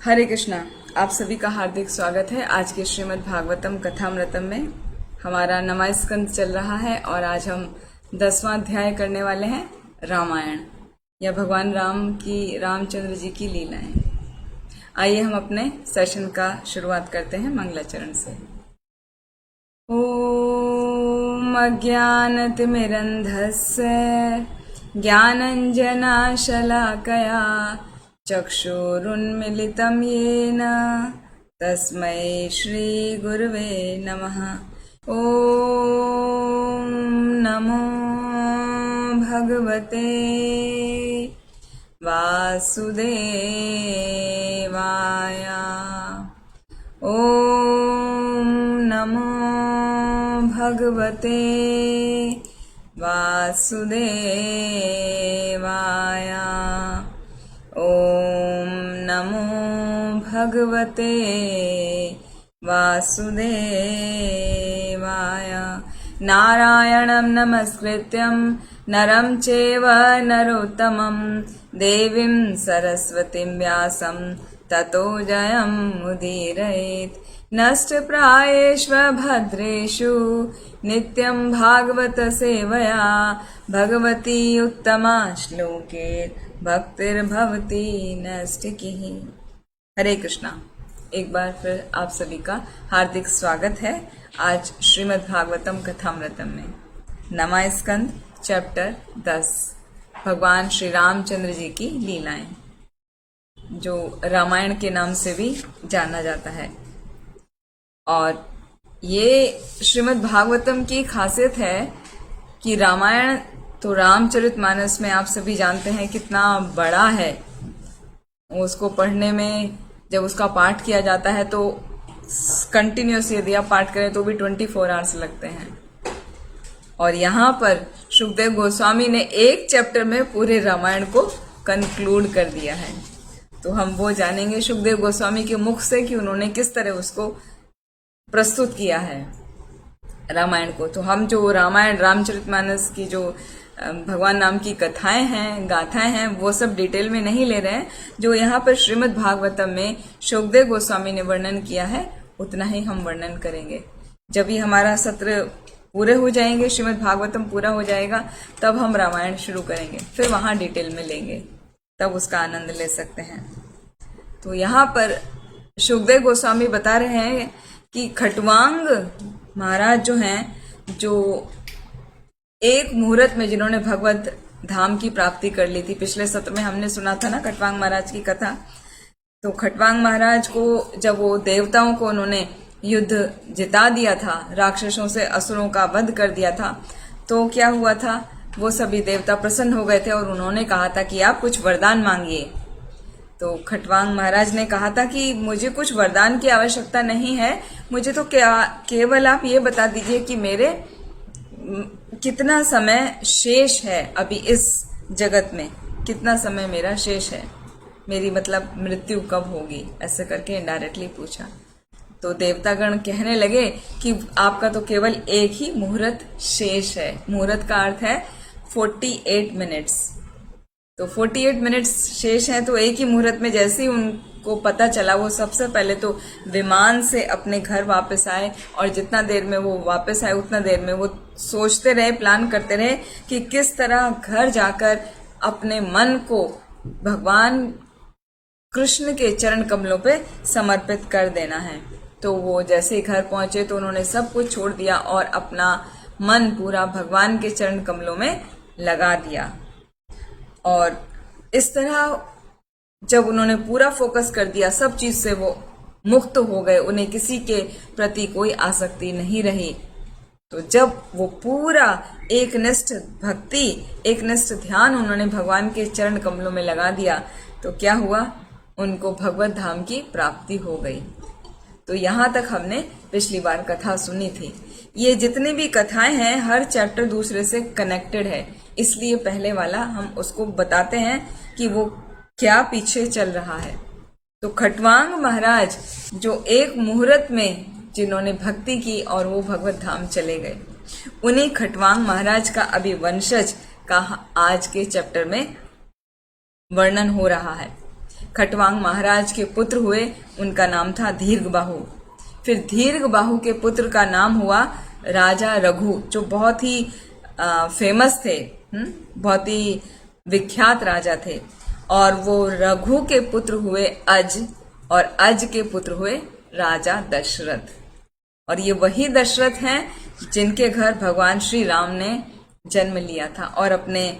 हरे कृष्णा। आप सभी का हार्दिक स्वागत है आज के श्रीमद् भागवतम कथामृतम में। हमारा नवा स्कंद चल रहा है और आज हम 10वां अध्याय करने वाले हैं रामायण या भगवान रामचंद्र जी की लीलाएं। आइए हम अपने सेशन का शुरुआत करते हैं मंगलाचरण से। ओम अज्ञानतिमिरन्धस्य ज्ञानञ्जनशलाकया चक्षुरुन्मीलितं येन तस्मै श्रीगुरुवे नमः। ॐ नमो भगवते वासुदेवाय। ॐ नमो भगवते वासुदेवाय। ॐ नमो भगवते वासुदेवाय। नारायणं नमस्कृत्यं नरं चैव नरोत्तमं देवीं सरस्वतीं व्यासं ततो जयमुदीरयेत्। नष्टप्रायेष्वभद्रेषु नित्यं भागवत सेवया भगवती उत्तमा श्लोके भक्तिर्भवती नष्टिकीः। हरे कृष्णा। एक बार फिर आप सभी का हार्दिक स्वागत है आज श्रीमद् भागवतम कथामृतम में। नवा स्कंद चैप्टर 10 भगवान श्री रामचंद्र जी की लीलाएं, जो रामायण के नाम से भी जाना जाता है। और ये श्रीमद् भागवतम की खासियत है कि रामायण तो रामचरितमानस में आप सभी जानते हैं कितना बड़ा है। उसको पढ़ने में जब उसका पाठ किया जाता है तो कंटिन्यूस यदि आप पाठ करें तो भी 24 आवर्स लगते हैं। और यहाँ पर सुखदेव गोस्वामी ने एक चैप्टर में पूरे रामायण को कंक्लूड कर दिया है। तो हम वो जानेंगे सुखदेव गोस्वामी के मुख से कि उन्होंने किस तरह उसको प्रस्तुत किया है रामायण को। तो हम जो रामायण रामचरितमानस की जो भगवान नाम की कथाएं हैं, गाथाएं हैं, वो सब डिटेल में नहीं ले रहे हैं। जो यहाँ पर श्रीमद् भागवतम में सुखदेव गोस्वामी ने वर्णन किया है उतना ही हम वर्णन करेंगे। जब ही हमारा सत्र पूरे हो जाएंगे, श्रीमद् भागवतम पूरा हो जाएगा, तब हम रामायण शुरू करेंगे, फिर वहां डिटेल में लेंगे, तब उसका आनंद ले सकते हैं। तो यहाँ पर सुखदेव गोस्वामी बता रहे हैं कि खटवांग महाराज जो हैं, जो एक मुहूर्त में जिन्होंने भगवत धाम की प्राप्ति कर ली थी। पिछले सत्र में हमने सुना था ना खटवांग महाराज की कथा। तो खटवांग महाराज को जब वो देवताओं को उन्होंने युद्ध जिता दिया था, राक्षसों से असुरों का वध कर दिया था, तो क्या हुआ था, वो सभी देवता प्रसन्न हो गए थे और उन्होंने कहा था कि आप कुछ वरदान मांगिए। तो खटवांग महाराज ने कहा था कि मुझे कुछ वरदान की आवश्यकता नहीं है, मुझे तो केवल आप ये बता दीजिए कि मेरे कितना समय शेष है, अभी इस जगत में कितना समय मेरा शेष है, मेरी मतलब मृत्यु कब होगी, ऐसे करके इनडायरेक्टली पूछा। तो देवतागण कहने लगे कि आपका तो केवल एक ही मुहूर्त शेष है। मुहूर्त का अर्थ है 48 मिनट्स। तो 48 मिनट्स शेष है। तो एक ही मुहूर्त में जैसे ही उनको पता चला, वो सबसे पहले तो विमान से अपने घर वापस आए और जितना देर में वो वापस आए उतना देर में वो सोचते रहे, प्लान करते रहे कि किस तरह घर जाकर अपने मन को भगवान कृष्ण के चरण कमलों पे समर्पित कर देना है। तो वो जैसे ही घर पहुंचे तो उन्होंने सब कुछ छोड़ दिया और अपना मन पूरा भगवान के चरण कमलों में लगा दिया। और इस तरह जब उन्होंने पूरा फोकस कर दिया, सब चीज से वो मुक्त हो गए, उन्हें किसी के प्रति कोई आसक्ति नहीं रही। तो जब वो पूरा एकनिष्ठ भक्ति, एकनिष्ठ ध्यान उन्होंने भगवान के चरण कमलों में लगा दिया, तो क्या हुआ, उनको भगवत धाम की प्राप्ति हो गई। तो यहाँ तक हमने पिछली बार कथा सुनी थी। ये जितनी भी कथाएं हैं, हर चैप्टर दूसरे से कनेक्टेड है, इसलिए पहले वाला हम उसको बताते हैं कि वो क्या पीछे चल रहा है। तो खटवांग महाराज जो एक मुहूर्त में जिन्होंने भक्ति की और वो भगवत धाम चले गए, उन्हीं खटवांग महाराज का अभी वंशज का आज के चैप्टर में वर्णन हो रहा है। खटवांग महाराज के पुत्र हुए, उनका नाम था दीर्घबाहु। फिर दीर्घबाहु के पुत्र का नाम हुआ राजा रघु, जो बहुत ही फेमस थे, बहुत ही विख्यात राजा थे। और वो रघु के पुत्र हुए अज, और अज के पुत्र हुए राजा दशरथ। और ये वही दशरथ हैं जिनके घर भगवान श्री राम ने जन्म लिया था, और अपने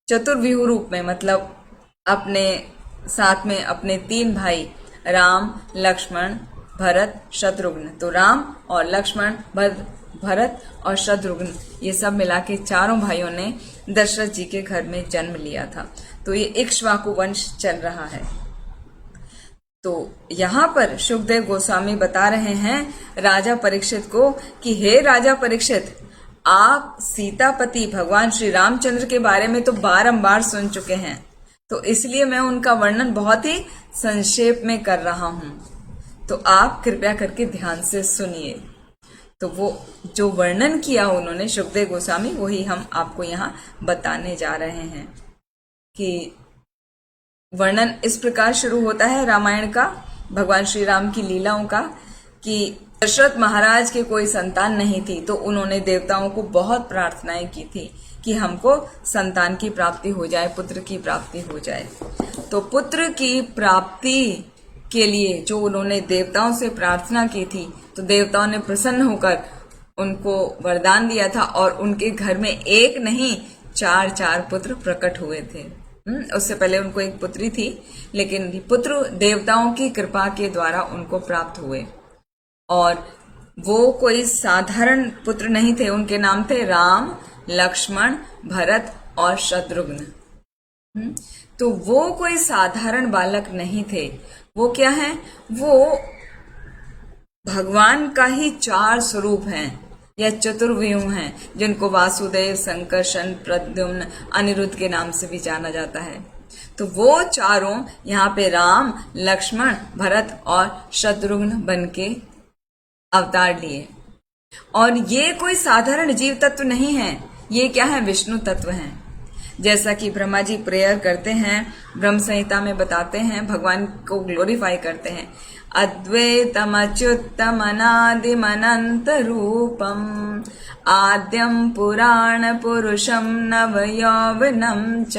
चतुर्व्यूह रूप में, मतलब अपने साथ में अपने 3 भाई राम, लक्ष्मण, भरत, शत्रुघ्न, तो राम और लक्ष्मण, भरत और शत्रुघ्न, ये सब मिला के 4 भाइयों ने दशरथ जी के घर में जन्म लिया था। तो ये इक्ष्वाकु वंश चल रहा है। तो यहाँ पर शुकदेव गोस्वामी बता रहे हैं राजा परीक्षित को कि हे राजा परीक्षित, आप सीतापति भगवान श्री रामचंद्र के बारे में तो बारंबार सुन चुके हैं, तो इसलिए मैं उनका वर्णन बहुत ही संक्षेप में कर रहा हूं, तो आप कृपया करके ध्यान से सुनिए। तो वो जो वर्णन किया उन्होंने शुकदेव गोस्वामी, वही हम आपको यहाँ बताने जा रहे हैं। कि वर्णन इस प्रकार शुरू होता है रामायण का, भगवान श्री राम की लीलाओं का, कि दशरथ महाराज के कोई संतान नहीं थी, तो उन्होंने देवताओं को बहुत प्रार्थनाएं की थी कि हमको संतान की प्राप्ति हो जाए, पुत्र की प्राप्ति हो जाए। तो पुत्र की प्राप्ति के लिए जो उन्होंने देवताओं से प्रार्थना की थी, तो देवताओं ने प्रसन्न होकर उनको वरदान दिया था, और उनके घर में एक नहीं 4 पुत्र प्रकट हुए थे। उससे पहले उनको एक पुत्री थी, लेकिन पुत्र देवताओं की कृपा के द्वारा उनको प्राप्त हुए। और वो कोई साधारण पुत्र नहीं थे, उनके नाम थे राम, लक्ष्मण, भरत और शत्रुघ्न। तो वो कोई साधारण बालक नहीं थे, वो क्या हैं? वो भगवान का ही 4 स्वरूप हैं या चतुर्व्यूह हैं, जिनको वासुदेव, संकर्षण, प्रद्युम्न, अनिरुद्ध के नाम से भी जाना जाता है। तो वो चारों यहाँ पे राम, लक्ष्मण, भरत और शत्रुघ्न बन के अवतार लिए। और ये कोई साधारण जीव तत्व नहीं है, ये क्या है? विष्णु तत्व हैं। जैसा कि ब्रह्मा जी प्रेयर करते हैं, ब्रह्म संहिता में बताते हैं, भगवान को ग्लोरीफाई करते हैं, अद्वैतम अच्युतम अनादिम अनंत रूपम आद्यम पुराण पुरुषम नव यौवनम च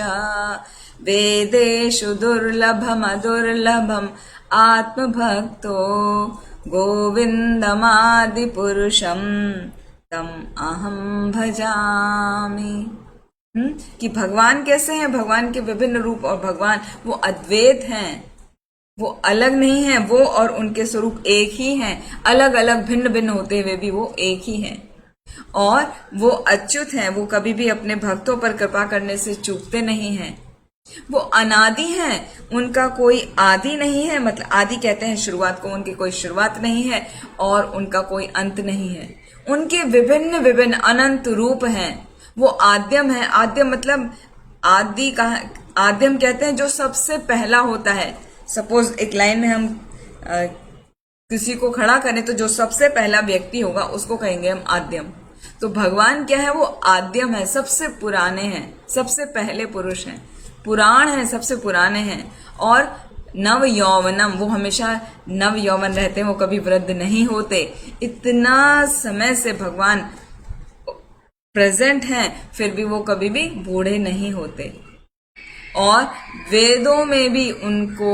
वेदेषु दुर्लभम अदुर्लभम आत्मभक्तो गोविंदमादि पुरुषम तम अहम भजामि। कि भगवान कैसे हैं? भगवान के विभिन्न रूप, और भगवान वो अद्वैत हैं, वो अलग नहीं है, वो और उनके स्वरूप एक ही हैं, अलग अलग भिन्न भिन्न होते हुए भी वो एक ही हैं। और वो अच्युत हैं, वो कभी भी अपने भक्तों पर कृपा करने से चूकते नहीं हैं। वो अनादि हैं, उनका कोई आदि नहीं है, मतलब आदि कहते हैं शुरुआत को, उनकी कोई शुरुआत नहीं है और उनका कोई अंत नहीं है। उनके विभिन्न विभिन्न अनंत रूप हैं। वो आद्यम है, आद्यम मतलब आदि का, आद्यम कहते हैं जो सबसे पहला होता है। सपोज एक लाइन में हम किसी को खड़ा करें, तो जो सबसे पहला व्यक्ति होगा उसको कहेंगे हम आद्यम। तो भगवान क्या है? वो आद्यम है, सबसे पुराने हैं, सबसे पहले पुरुष हैं, पुराण हैं, सबसे पुराने हैं। और नव यौवनम, वो हमेशा नव यौवन रहते हैं, वो कभी वृद्ध नहीं होते। इतना समय से भगवान प्रेजेंट हैं, फिर भी वो कभी भी बूढ़े नहीं होते। और वेदों में भी उनको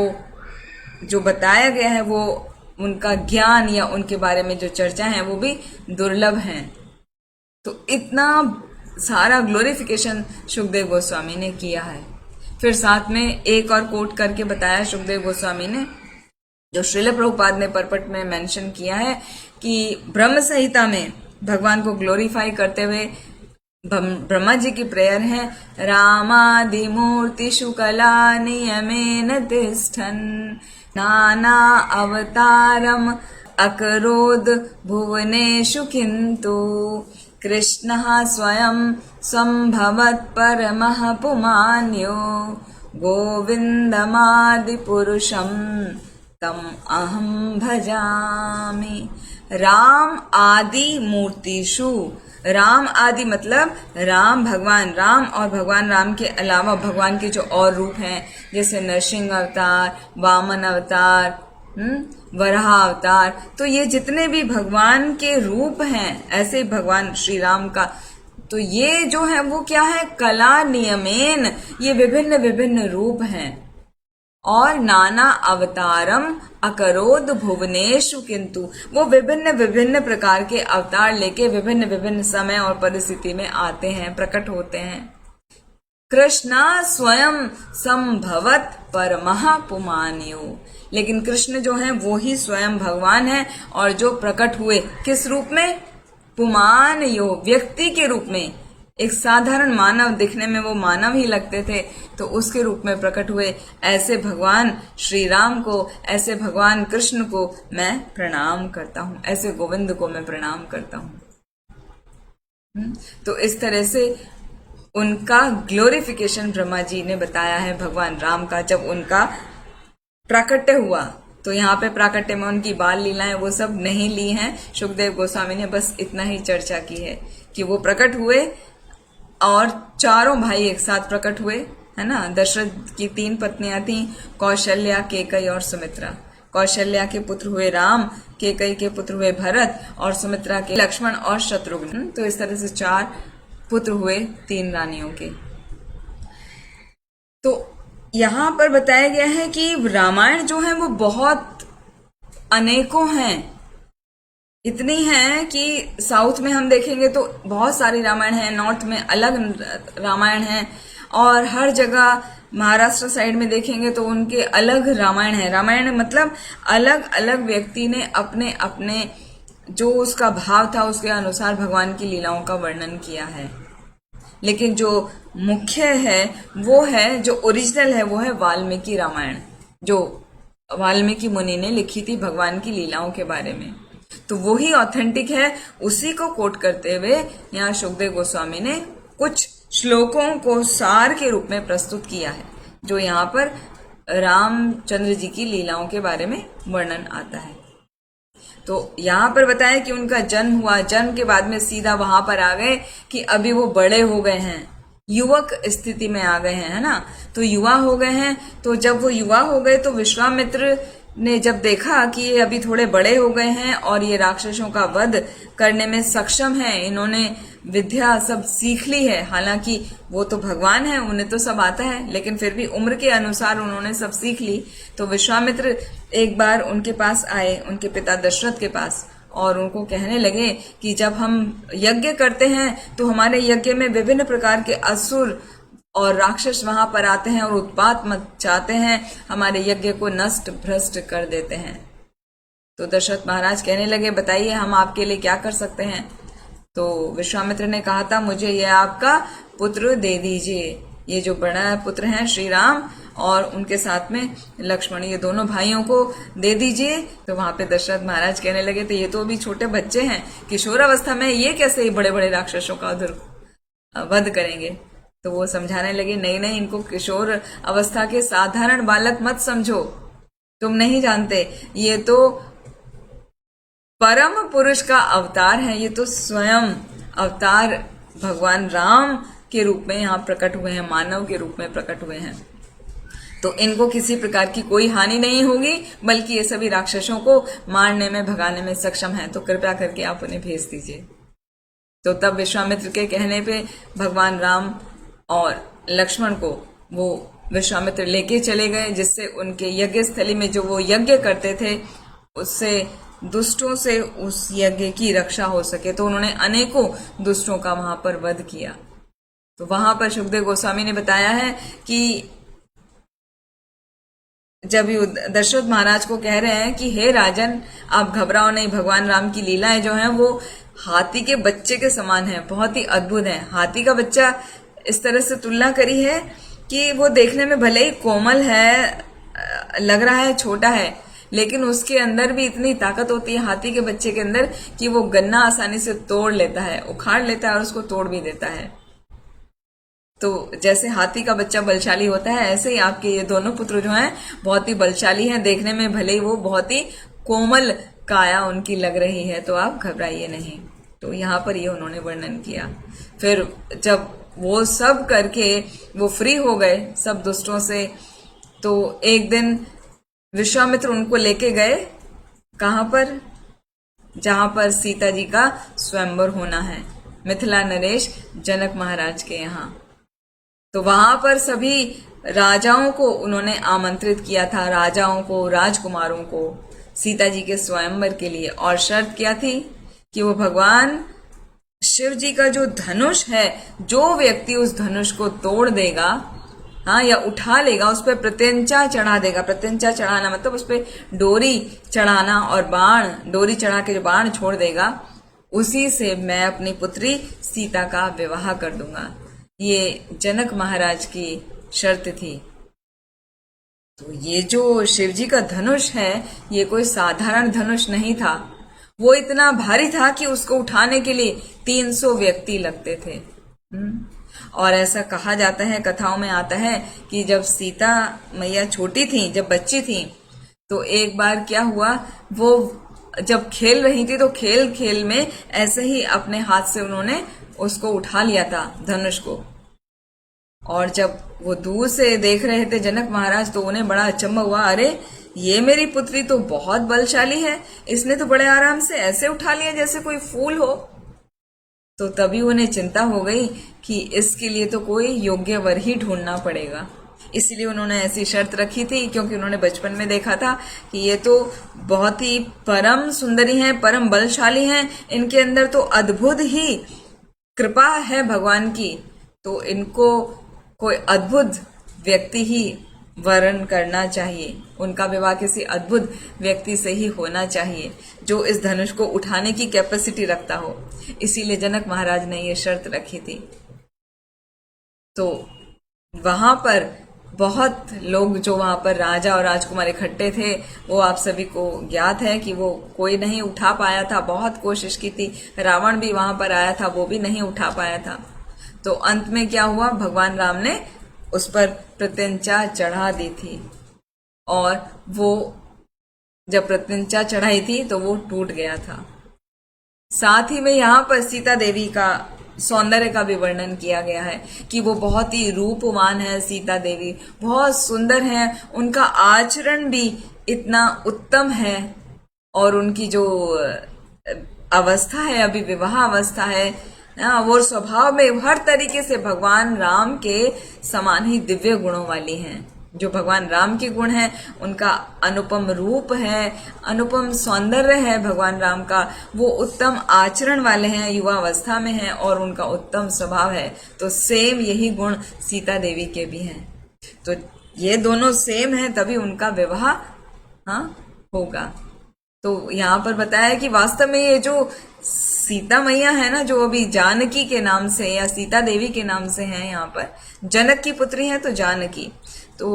जो बताया गया है, वो उनका ज्ञान या उनके बारे में जो चर्चा है वो भी दुर्लभ हैं। तो इतना सारा ग्लोरिफिकेशन शुकदेव गोस्वामी ने किया है। फिर साथ में एक और कोट करके बताया शुकदेव गोस्वामी ने, जो श्रील प्रभुपाद ने परपट में मेंशन किया है, कि ब्रह्म संहिता में भगवान को ग्लोरीफाई करते हुए ब्रह्मा जी की प्रेयर है, रामादि मूर्तिषु कला नियमेन तिष्ठन् नाना अवतारम अकरोद भुवनेषु किन्तु कृष्णः स्वयं संभवत् परमः पुमान्यो गोविंदमादि पुरुषम तम अहम भजामि। राम आदि मूर्तिषु, राम आदि मतलब राम भगवान राम और भगवान राम के अलावा भगवान के जो और रूप हैं, जैसे नरसिंह अवतार, वामन अवतार, वराह अवतार, तो ये जितने भी भगवान के रूप हैं, ऐसे भगवान श्री राम का, तो ये जो है वो क्या है, कला नियमेन, ये विभिन्न विभिन्न रूप हैं। और नाना अवतारम अकरोद भुवनेशु, किंतु वो विभिन्न विभिन्न प्रकार के अवतार लेके विभिन्न विभिन्न समय और परिस्थिति में आते हैं, प्रकट होते हैं। कृष्णा स्वयं संभवत परमः पुमान्यो, लेकिन कृष्ण जो है वो ही स्वयं भगवान है और जो प्रकट हुए किस रूप में, पुमान यो, व्यक्ति के रूप में। एक साधारण मानव, दिखने में वो मानव ही लगते थे, तो उसके रूप में प्रकट हुए। ऐसे भगवान श्री राम को, ऐसे भगवान कृष्ण को मैं प्रणाम करता हूं, ऐसे गोविंद को मैं प्रणाम करता हूं। तो इस तरह से उनका ग्लोरिफिकेशन ब्रह्मा जी ने बताया है भगवान राम का, जब उनका प्राकट्य हुआ। तो यहाँ पे प्राकट्य में उनकी बाल लीलाएं वो सब नहीं ली हैं, सुखदेव गोस्वामी ने बस इतना ही चर्चा की है कि वो प्रकट हुए और चारों भाई एक साथ प्रकट हुए, है ना। दशरथ की 3 पत्नियां थीं, कौशल्या, केकई और सुमित्रा। कौशल्या के पुत्र हुए राम, केकई के पुत्र हुए भरत और सुमित्रा के लक्ष्मण और शत्रुघ्न। तो इस तरह से 4 पुत्र हुए 3 रानियों के। तो यहाँ पर बताया गया है कि रामायण जो है वो बहुत अनेकों हैं, इतनी हैं कि साउथ में हम देखेंगे तो बहुत सारी रामायण है, नॉर्थ में अलग रामायण है, और हर जगह महाराष्ट्र साइड में देखेंगे तो उनके अलग रामायण है। रामायण मतलब अलग अलग व्यक्ति ने अपने अपने जो उसका भाव था उसके अनुसार भगवान की लीलाओं का वर्णन किया है। लेकिन जो मुख्य है वो है, जो ओरिजिनल है वो है वाल्मीकि रामायण, जो वाल्मीकि मुनि ने लिखी थी भगवान की लीलाओं के बारे में। तो वो ही ऑथेंटिक है, उसी को कोट करते हुए यहाँ सुखदेव गोस्वामी ने कुछ श्लोकों को सार के रूप में प्रस्तुत किया है, जो यहाँ पर रामचंद्र जी की लीलाओं के बारे में वर्णन आता है। तो यहाँ पर बताया कि उनका जन्म हुआ, जन्म के बाद में सीधा वहां पर आ गए कि अभी वो बड़े हो गए हैं, युवक स्थिति में आ गए हैं, है ना। तो युवा हो गए हैं, तो जब वो युवा हो गए तो विश्वामित्र ने जब देखा कि ये अभी थोड़े बड़े हो गए हैं और ये राक्षसों का वध करने में सक्षम है, इन्होंने विद्या सब सीख ली है, हालांकि वो तो भगवान है, उन्हें तो सब आता है, लेकिन फिर भी उम्र के अनुसार उन्होंने सब सीख ली। तो विश्वामित्र एक बार उनके पास आए, उनके पिता दशरथ के पास, और उनको कहने लगे कि जब हम यज्ञ करते हैं तो हमारे यज्ञ में विभिन्न प्रकार के असुर और राक्षस वहां पर आते हैं और उत्पात मचाते हैं, हमारे यज्ञ को नष्ट भ्रष्ट कर देते हैं। तो दशरथ महाराज कहने लगे, बताइए हम आपके लिए क्या कर सकते हैं। तो विश्वामित्र ने कहा था, मुझे ये आपका पुत्र दे दीजिए, ये जो बड़ा पुत्र हैं श्री राम और उनके साथ में लक्ष्मण, ये दोनों भाइयों को दे दीजिए। तो वहां पे दशरथ महाराज कहने लगे, तो ये तो अभी छोटे बच्चे हैं, किशोरावस्था में, ये कैसे ही बड़े बड़े राक्षसों का वध करेंगे। तो वो समझाने लगे, नहीं नहीं, इनको किशोर अवस्था के साधारण बालक मत समझो, तुम नहीं जानते, ये तो परम पुरुष का अवतार है, ये तो स्वयं अवतार भगवान राम के रूप में यहाँ प्रकट हुए हैं, मानव के रूप में प्रकट हुए हैं। तो इनको किसी प्रकार की कोई हानि नहीं होगी, बल्कि ये सभी राक्षसों को मारने में, भगाने में सक्षम हैं, तो कृपया करके आप उन्हें भेज दीजिए। तो तब विश्वामित्र के कहने पे भगवान राम और लक्ष्मण को वो विश्वामित्र लेके चले गए, जिससे उनके यज्ञ स्थली में जो वो यज्ञ करते थे उससे दुष्टों से उस यज्ञ की रक्षा हो सके। तो उन्होंने अनेकों दुष्टों का वहां पर वध किया। तो वहां पर सुखदेव गोस्वामी ने बताया है कि जब दशरथ महाराज को कह रहे हैं कि हे राजन, आप घबराओ नहीं, भगवान राम की लीलाएं जो हैं वो हाथी के बच्चे के समान है, बहुत ही अद्भुत है। हाथी का बच्चा इस तरह से तुलना करी है कि वो देखने में भले ही कोमल है, लग रहा है छोटा है, लेकिन उसके अंदर भी इतनी ताकत होती है हाथी के बच्चे के अंदर कि वो गन्ना आसानी से तोड़ लेता है, उखाड़ लेता है और उसको तोड़ भी देता है। तो जैसे हाथी का बच्चा बलशाली होता है, ऐसे ही आपके ये दोनों पुत्र जो हैं बहुत ही बलशाली हैं, देखने में भले ही वो बहुत ही कोमल काया उनकी लग रही है, तो आप घबराइए नहीं। तो यहाँ पर ये उन्होंने वर्णन किया। फिर जब वो सब करके वो फ्री हो गए सब दुष्टों से, तो एक दिन विश्वामित्र उनको लेके गए कहाँ पर, जहां पर सीता जी का स्वयंवर होना है, मिथिला नरेश जनक महाराज के यहाँ। तो वहां पर सभी राजाओं को उन्होंने आमंत्रित किया था, राजाओं को, राजकुमारों को, सीता जी के स्वयंवर के लिए। और शर्त क्या थी कि वो भगवान शिव जी का जो धनुष है, जो व्यक्ति उस धनुष को तोड़ देगा, हाँ, या उठा लेगा, उस पर प्रत्यंचा चढ़ा देगा। प्रत्यंचा चढ़ाना मतलब उस पर डोरी चढ़ाना, और बाण, डोरी चढ़ा के जो बाण छोड़ देगा, उसी से मैं अपनी पुत्री सीता का विवाह कर दूंगा। ये जनक महाराज की शर्त थी। तो ये जो शिव जी का धनुष है, ये कोई साधारण धनुष नहीं था। वो इतना भारी था कि उसको उठाने के लिए 300 व्यक्ति लगते थे। और ऐसा कहा जाता है, कथाओं में आता है कि जब सीता मैया छोटी थी, जब बच्ची थी, तो एक बार क्या हुआ, वो जब खेल रही थी तो खेल खेल में ऐसे ही अपने हाथ से उन्होंने उसको उठा लिया था, धनुष को। और जब वो दूर से देख रहे थे जनक महाराज, तो उन्हें बड़ा अचंभा हुआ, अरे ये मेरी पुत्री तो बहुत बलशाली है, इसने तो बड़े आराम से ऐसे उठा लिया जैसे कोई फूल हो। तो तभी उन्हें चिंता हो गई कि इसके लिए तो कोई योग्य वर ही ढूंढना पड़ेगा। इसलिए उन्होंने ऐसी शर्त रखी थी, क्योंकि उन्होंने बचपन में देखा था कि ये तो बहुत ही परम सुंदरी हैं, परम बलशाली हैं, इनके अंदर तो अद्भुत ही कृपा है भगवान की, तो इनको कोई अद्भुत व्यक्ति ही वरण करना चाहिए, उनका विवाह किसी अद्भुत व्यक्ति से ही होना चाहिए जो इस धनुष को उठाने की कैपेसिटी रखता हो। इसीलिए जनक महाराज ने ये शर्त रखी थी। तो वहां पर बहुत लोग, जो वहां पर राजा और राजकुमार इकट्ठे थे, वो आप सभी को ज्ञात है कि वो कोई नहीं उठा पाया था। बहुत कोशिश की थी, रावण भी वहां पर आया था, वो भी नहीं उठा पाया था। तो अंत में क्या हुआ, भगवान राम ने उस पर प्रत्यंचा चढ़ा दी थी, और वो जब प्रत्यंचा चढ़ाई थी तो वो टूट गया था। साथ ही में यहाँ पर सीता देवी का सौंदर्य का भी वर्णन किया गया है कि वो बहुत ही रूपवान है। सीता देवी बहुत सुंदर है, उनका आचरण भी इतना उत्तम है, और उनकी जो अवस्था है, अभी विवाह अवस्था है, वो स्वभाव में हर तरीके से भगवान राम के समान ही दिव्य गुणों वाली हैं। जो भगवान राम के गुण हैं, उनका अनुपम रूप है, अनुपम सौंदर्य है भगवान राम का, वो उत्तम आचरण वाले हैं, युवा अवस्था में हैं, और उनका उत्तम स्वभाव है। तो सेम यही गुण सीता देवी के भी हैं। तो ये दोनों सेम हैं, तभी उनका विवाह होगा। तो यहाँ पर बताया कि वास्तव में ये जो सीता मैया है ना, जो अभी जानकी के नाम से या सीता देवी के नाम से है, यहाँ पर जनक की पुत्री है तो जानकी, तो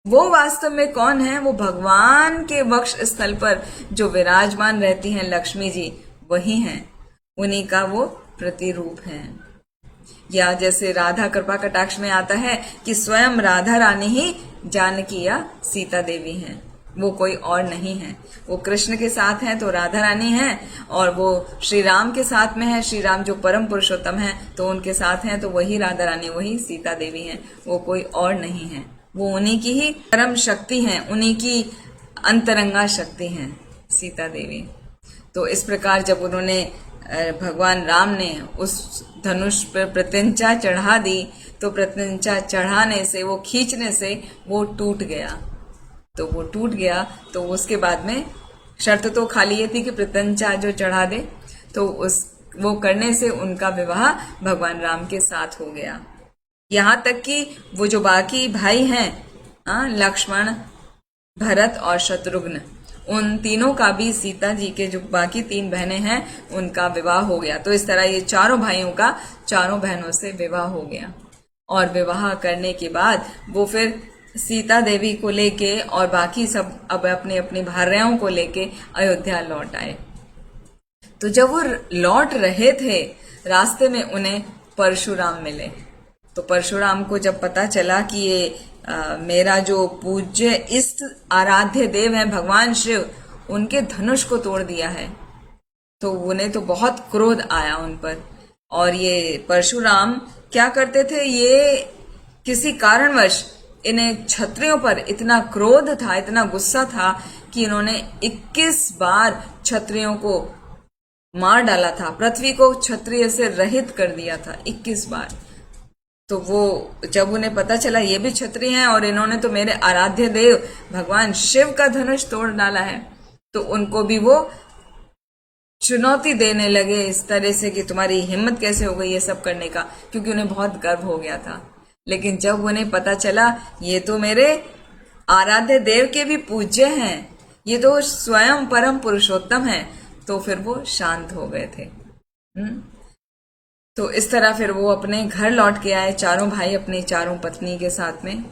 वो वास्तव में कौन है, वो भगवान के वक्ष स्थल पर जो विराजमान रहती हैं लक्ष्मी जी, वही हैं, उन्हीं का वो प्रतिरूप है। या जैसे राधा कृपा कटाक्ष में आता है कि स्वयं राधा रानी ही जानकी या सीता देवी हैं, वो कोई और नहीं है। वो कृष्ण के साथ हैं तो राधा रानी हैं, और वो श्री राम के साथ में है, श्री राम जो परम पुरुषोत्तम हैं तो उनके साथ हैं, तो वही राधा रानी, वही सीता देवी हैं, वो कोई और नहीं है। वो उन्हीं की ही परम शक्ति हैं, उन्हीं की अंतरंगा शक्ति हैं सीता देवी। तो इस प्रकार जब उन्होंने भगवान राम ने उस धनुष पर प्रत्यंचा चढ़ा दी, तो प्रत्यंचा चढ़ाने से, वो खींचने से वो टूट गया। तो वो टूट गया, तो उसके बाद में शर्त तो खाली ये थी कि प्रत्यंचा जो चढ़ा दे, तो वो करने से उनका विवाह भगवान राम के साथ हो गया। यहाँ तक कि वो जो बाकी भाई हैं, लक्ष्मण, भरत और शत्रुघ्न, उन तीनों का भी, सीता जी के जो बाकी 3 बहनें हैं, उनका विवाह हो गया। तो इस तरह ये चारों भाइयों का चारों बहनों से विवाह हो गया। और विवाह करने के बाद वो फिर सीता देवी को लेके और बाकी सब अब अपनी अपनी भार्याओं को लेके अयोध्या लौट आए। तो जब वो लौट रहे थे, रास्ते में उन्हें परशुराम मिले। तो परशुराम को जब पता चला कि ये मेरा जो पूज्य इष्ट आराध्य देव है भगवान शिव, उनके धनुष को तोड़ दिया है, तो उन्हें तो बहुत क्रोध आया उन पर। और ये परशुराम क्या करते थे, ये किसी कारणवश इन्हें क्षत्रियों पर इतना क्रोध था, इतना गुस्सा था कि इन्होंने 21 बार क्षत्रियों को मार डाला था, पृथ्वी को क्षत्रिय से रहित कर दिया था 21 बार। तो वो जब उन्हें पता चला ये भी क्षत्रिय हैं और इन्होंने तो मेरे आराध्य देव भगवान शिव का धनुष तोड़ डाला है, तो उनको भी वो चुनौती देने लगे इस तरह से कि तुम्हारी हिम्मत कैसे हो गई ये सब करने का, क्योंकि उन्हें बहुत गर्व हो गया था। लेकिन जब उन्हें पता चला ये तो मेरे आराध्य देव के भी पूज्य हैं, ये तो स्वयं परम पुरुषोत्तम हैं, तो फिर वो शांत हो गए थे। तो इस तरह फिर वो अपने घर लौट के आए, चारों भाई अपनी चारों पत्नी के साथ में।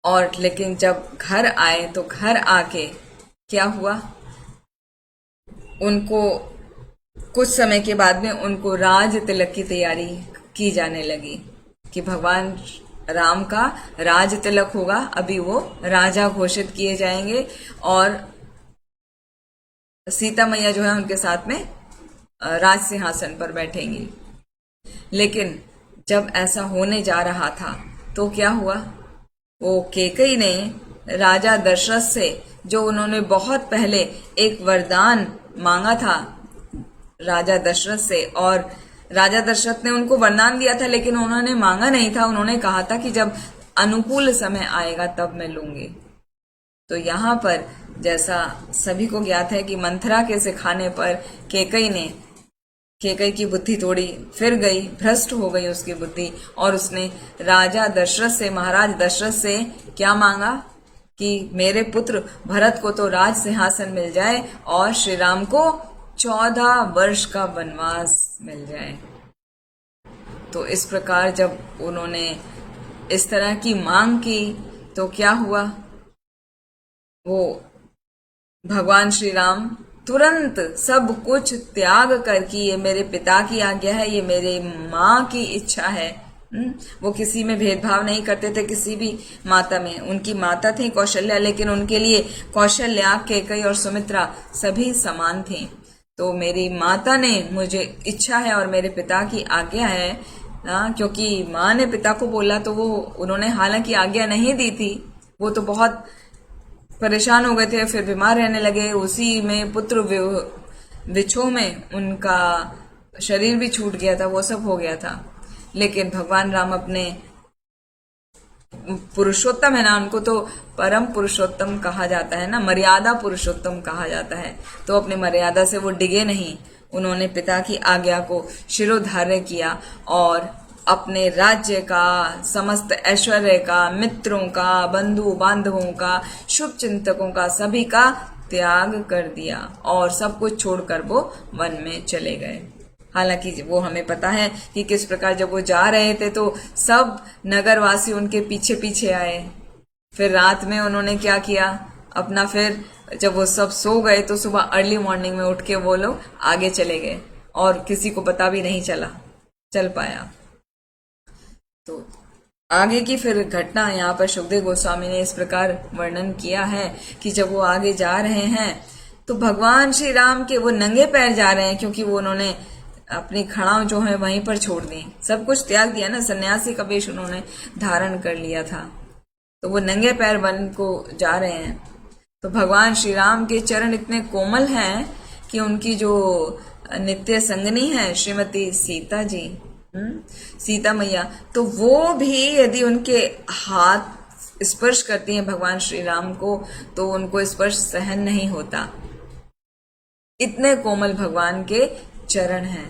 और लेकिन जब घर आए तो घर आके क्या हुआ, उनको कुछ समय के बाद में उनको राज तिलक की तैयारी की जाने लगी कि भगवान राम का राज तिलक होगा। अभी वो राजा घोषित किए जाएंगे और सीता मैया जो है उनके साथ में राज सिंहासन पर बैठेंगी। लेकिन जब ऐसा होने जा रहा था तो क्या हुआ, वो कैकेयी ने राजा दशरथ से, जो उन्होंने बहुत पहले एक वरदान मांगा था राजा दशरथ से, और राजा दशरथ ने उनको वरदान दिया था लेकिन उन्होंने मांगा नहीं था, उन्होंने कहा था कि जब अनुकूल समय आएगा तब मैं लूंगी। तो यहाँ पर जैसा सभी को ज्ञात है कि मंथरा के सिखाने पर कैकेयी की बुद्धि थोड़ी फिर गई, भ्रष्ट हो गई उसकी बुद्धि, और उसने राजा दशरथ से, महाराज दशरथ से क्या मांगा कि मेरे पुत्र भरत को तो राज सिंहासन मिल जाए और श्री राम को 14 वर्ष का वनवास मिल जाए। तो इस प्रकार जब उन्होंने इस तरह की मांग की तो क्या हुआ, वो भगवान श्री राम तुरंत सब कुछ त्याग कर, कि ये मेरे पिता की आज्ञा है, ये मेरे माँ की इच्छा है। वो किसी में भेदभाव नहीं करते थे, किसी भी माता में। उनकी माता थी कौशल्या, लेकिन उनके लिए कौशल्या, कैकेयी और सुमित्रा सभी समान थी। तो मेरी माता ने मुझे इच्छा है और मेरे पिता की आज्ञा है, क्योंकि माँ ने पिता को बोला तो वो उन्होंने हालांकि आज्ञा नहीं दी थी, वो तो बहुत परेशान हो गए थे, फिर बीमार रहने लगे। उसी में पुत्र विछोह में उनका शरीर भी छूट गया था, वो सब हो गया था। लेकिन भगवान राम अपने पुरुषोत्तम है ना, उनको तो परम पुरुषोत्तम कहा जाता है ना, मर्यादा पुरुषोत्तम कहा जाता है। तो अपनी मर्यादा से वो डिगे नहीं, उन्होंने पिता की आज्ञा को शिरोधार्य किया और अपने राज्य का, समस्त ऐश्वर्य का, मित्रों का, बंधु बांधवों का, शुभ चिंतकों का, सभी का त्याग कर दिया और सब कुछ छोड़कर वो वन में चले गए। हालांकि वो हमें पता है कि किस प्रकार जब वो जा रहे थे तो सब नगरवासी उनके पीछे पीछे आए। फिर रात में उन्होंने क्या किया, अपना फिर जब वो सब सो गए तो सुबह अर्ली मॉर्निंग में उठ के वो लोग आगे चले गए और किसी को पता भी नहीं चल पाया। तो आगे की फिर घटना यहाँ पर सुखदेव गोस्वामी ने इस प्रकार वर्णन किया है कि जब वो आगे जा रहे हैं तो भगवान श्री राम के वो नंगे पैर जा रहे हैं, क्योंकि वो उन्होंने अपनी खड़ाव जो है वहीं पर छोड़ दी, सब कुछ त्याग दिया ना, सन्यासी का वेश उन्होंने धारण कर लिया था। तो वो नंगे पैर वन को जा रहे हैं। तो भगवान श्री राम के चरण इतने कोमल हैं कि उनकी जो नित्य संगनी है श्रीमती सीता जी, सीता मैया, तो वो भी यदि उनके हाथ स्पर्श करती हैं भगवान श्री राम को तो उनको स्पर्श सहन नहीं होता, इतने कोमल भगवान के चरण हैं।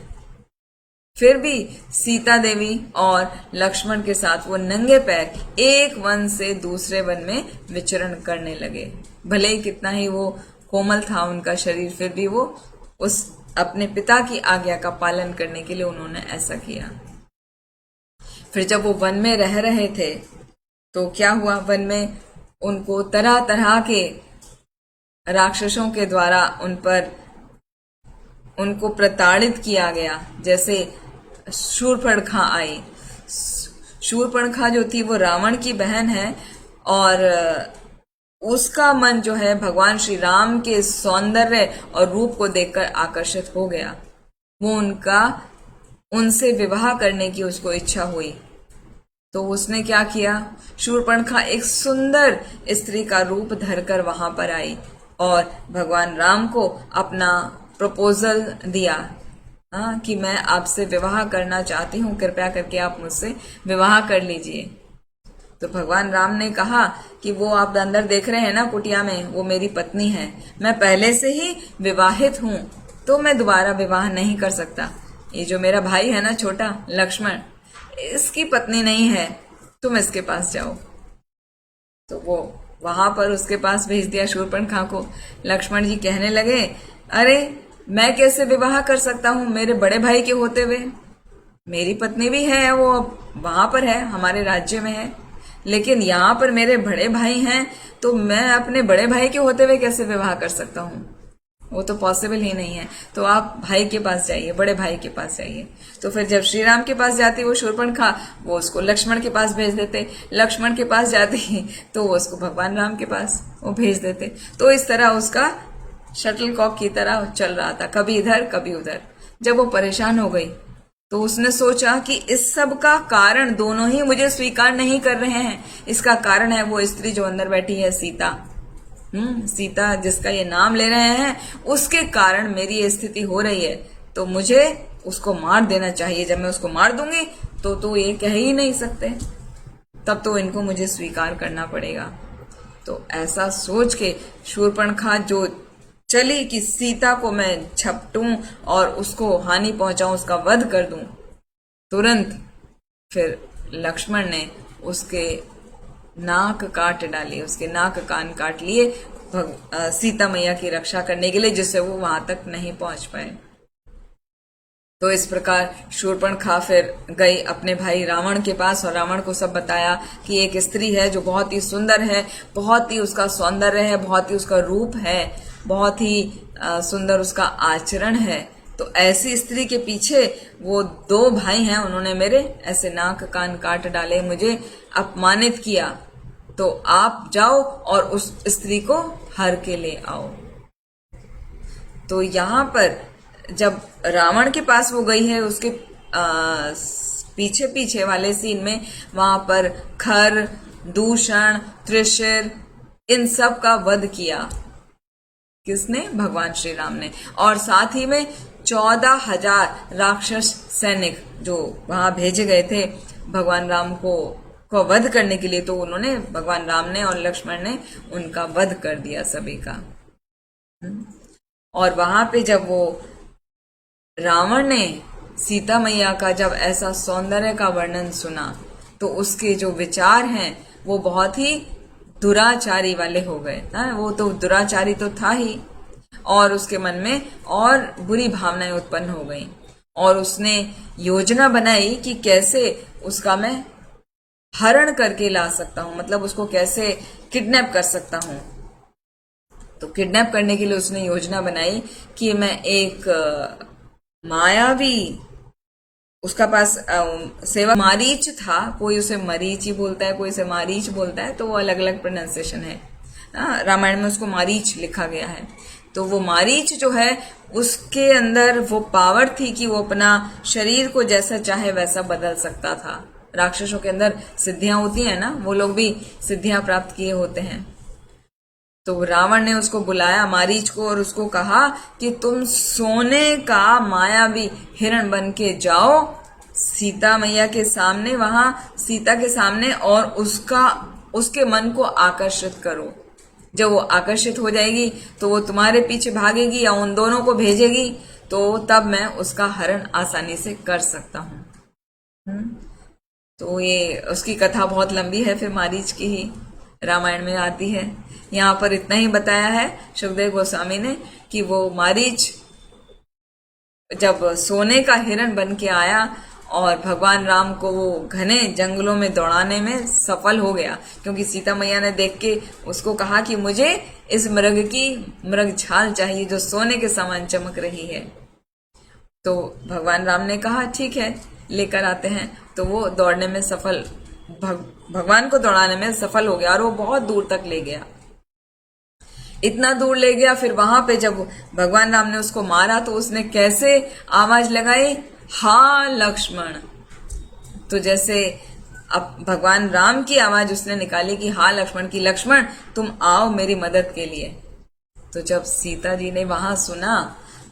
फिर भी सीता देवी और लक्ष्मण के साथ वो नंगे पैर एक वन से दूसरे वन में विचरण करने लगे। भले ही कितना ही वो कोमल था उनका शरीर, फिर भी वो उस अपने पिता की आज्ञा का पालन करने के लिए उन्होंने ऐसा किया। फिर जब वो वन में रह रहे थे तो क्या हुआ, वन में उनको तरह तरह के राक्षसों के द्वारा उनको प्रताड़ित किया गया। जैसे शूर्पणखा आई। शूर्पणखा जो थी वो रावण की बहन है और उसका मन जो है भगवान श्री राम के सौंदर्य और रूप को देखकर आकर्षित हो गया। वो उनसे विवाह करने की उसको इच्छा हुई। तो उसने क्या किया, शूर्पणखा एक सुंदर स्त्री का रूप धरकर वहां पर आई और भगवान राम को अपना प्रपोजल दिया, कि मैं आपसे विवाह करना चाहती हूँ, कृपया करके आप मुझसे विवाह कर लीजिए। तो भगवान राम ने कहा कि वो आप अंदर देख रहे हैं ना कुटिया में, वो मेरी पत्नी है, मैं पहले से ही विवाहित हूँ, तो मैं दोबारा विवाह नहीं कर सकता। ये जो मेरा भाई है ना छोटा लक्ष्मण, इसकी पत्नी नहीं है, तुम इसके पास जाओ। तो वो वहां पर उसके पास भेज दिया शूर्पणखा को। लक्ष्मण जी कहने लगे, अरे मैं कैसे विवाह कर सकता हूँ मेरे बड़े भाई के होते हुए? मेरी पत्नी भी है, वो वहां पर है, हमारे राज्य में है, लेकिन यहाँ पर मेरे बड़े भाई हैं, तो मैं अपने बड़े भाई के होते हुए कैसे विवाह कर सकता हूँ? वो तो पॉसिबल ही नहीं है। तो आप भाई के पास जाइए, बड़े भाई के पास जाइए। तो फिर जब श्री राम के पास जाती वो शूर्पणखा, वो उसको लक्ष्मण के पास भेज देते। लक्ष्मण के पास जाती तो वो उसको भगवान राम के पास वो भेज देते। तो इस तरह उसका शटलकॉक की तरह चल रहा था, कभी इधर कभी उधर। जब वो परेशान हो गई तो उसने सोचा कि इस सब का कारण दोनों ही मुझे स्वीकार नहीं कर रहे हैं। इसका कारण है वो स्त्री जो अंदर बैठी है, सीता। सीता जिसका ये नाम ले रहे हैं, उसके कारण मेरी ये स्थिति हो रही है। तो मुझे उसको मार देना चाहिए। जब मैं उसको मार दूंगी तो ये कह ही नहीं सकते, तब तो इनको मुझे स्वीकार करना पड़ेगा। तो ऐसा सोच के शूर्पणखा जो चली कि सीता को मैं झपटूं और उसको हानि पहुंचाऊं, उसका वध कर दूं। तुरंत फिर लक्ष्मण ने उसके नाक काट डाली, उसके नाक कान काट लिए सीता मैया की रक्षा करने के लिए, जिससे वो वहां तक नहीं पहुंच पाए। तो इस प्रकार शूर्पणखा फिर गई अपने भाई रावण के पास और रावण को सब बताया कि एक स्त्री है जो बहुत ही सुंदर है, बहुत ही उसका सौंदर्य है, बहुत ही उसका रूप है, बहुत ही सुंदर उसका आचरण है। तो ऐसी स्त्री के पीछे वो दो भाई हैं, उन्होंने मेरे ऐसे नाक कान काट डाले, मुझे अपमानित किया। तो आप जाओ और उस स्त्री को हर के ले आओ। तो यहाँ पर जब रावण के पास वो गई है, उसके पीछे पीछे वाले सीन में वहां पर खर, दूषण, त्रिशिर, इन सब का वध किया। किसने? भगवान श्री राम ने। और साथ ही में 14,000 राक्षस सैनिक जो वहां भेजे गए थे भगवान राम को वध करने के लिए, तो उन्होंने, भगवान राम ने और लक्ष्मण ने उनका वध कर दिया सभी का। और वहां पे जब वो रावण ने सीता मैया का जब ऐसा सौंदर्य का वर्णन सुना, तो उसके जो विचार हैं वो बहुत ही दुराचारी वाले हो गए। वो तो दुराचारी तो था ही, और उसके मन में और बुरी भावनाएं उत्पन्न हो गईं। और उसने योजना बनाई कि कैसे उसका मैं हरण करके ला सकता हूं, मतलब उसको कैसे किडनैप कर सकता हूं। तो किडनैप करने के लिए उसने योजना बनाई कि मैं एक मायावी, उसका पास सेवा मारीच था, कोई उसे मरीच ही बोलता है, कोई उसे मारीच बोलता है, तो वो अलग अलग प्रोनाउंसिएशन है। रामायण में उसको मारीच लिखा गया है। तो वो मारीच जो है, उसके अंदर वो पावर थी कि वो अपना शरीर को जैसा चाहे वैसा बदल सकता था। राक्षसों के अंदर सिद्धियां होती हैं ना, वो लोग भी सिद्धियां प्राप्त किए होते हैं। तो रावण ने उसको बुलाया मारीच को और उसको कहा कि तुम सोने का मायावी हिरण बन के जाओ सीता मैया के सामने, वहां सीता के सामने, और उसके मन को आकर्षित करो। जब वो आकर्षित हो जाएगी तो वो तुम्हारे पीछे भागेगी या उन दोनों को भेजेगी, तो तब मैं उसका हरण आसानी से कर सकता हूं। तो ये उसकी कथा बहुत लंबी है, फिर मारीच की ही रामायण में आती है। यहाँ पर इतना ही बताया है सुखदेव गोस्वामी ने कि वो मारीच जब सोने का हिरण बन के आया और भगवान राम को वो घने जंगलों में दौड़ाने में सफल हो गया, क्योंकि सीता मैया ने देख के उसको कहा कि मुझे इस मृग छाल चाहिए जो सोने के समान चमक रही है। तो भगवान राम ने कहा ठीक है, लेकर आते हैं। तो वो दौड़ने में सफल, भगवान को दौड़ाने में सफल हो गया और वो बहुत दूर तक ले गया। इतना दूर ले गया, फिर वहां पे जब भगवान राम ने उसको मारा तो उसने कैसे आवाज लगाई, हा लक्ष्मण। तो जैसे अब भगवान राम की आवाज उसने निकाली कि हा लक्ष्मण, की लक्ष्मण तुम आओ मेरी मदद के लिए। तो जब सीता जी ने वहां सुना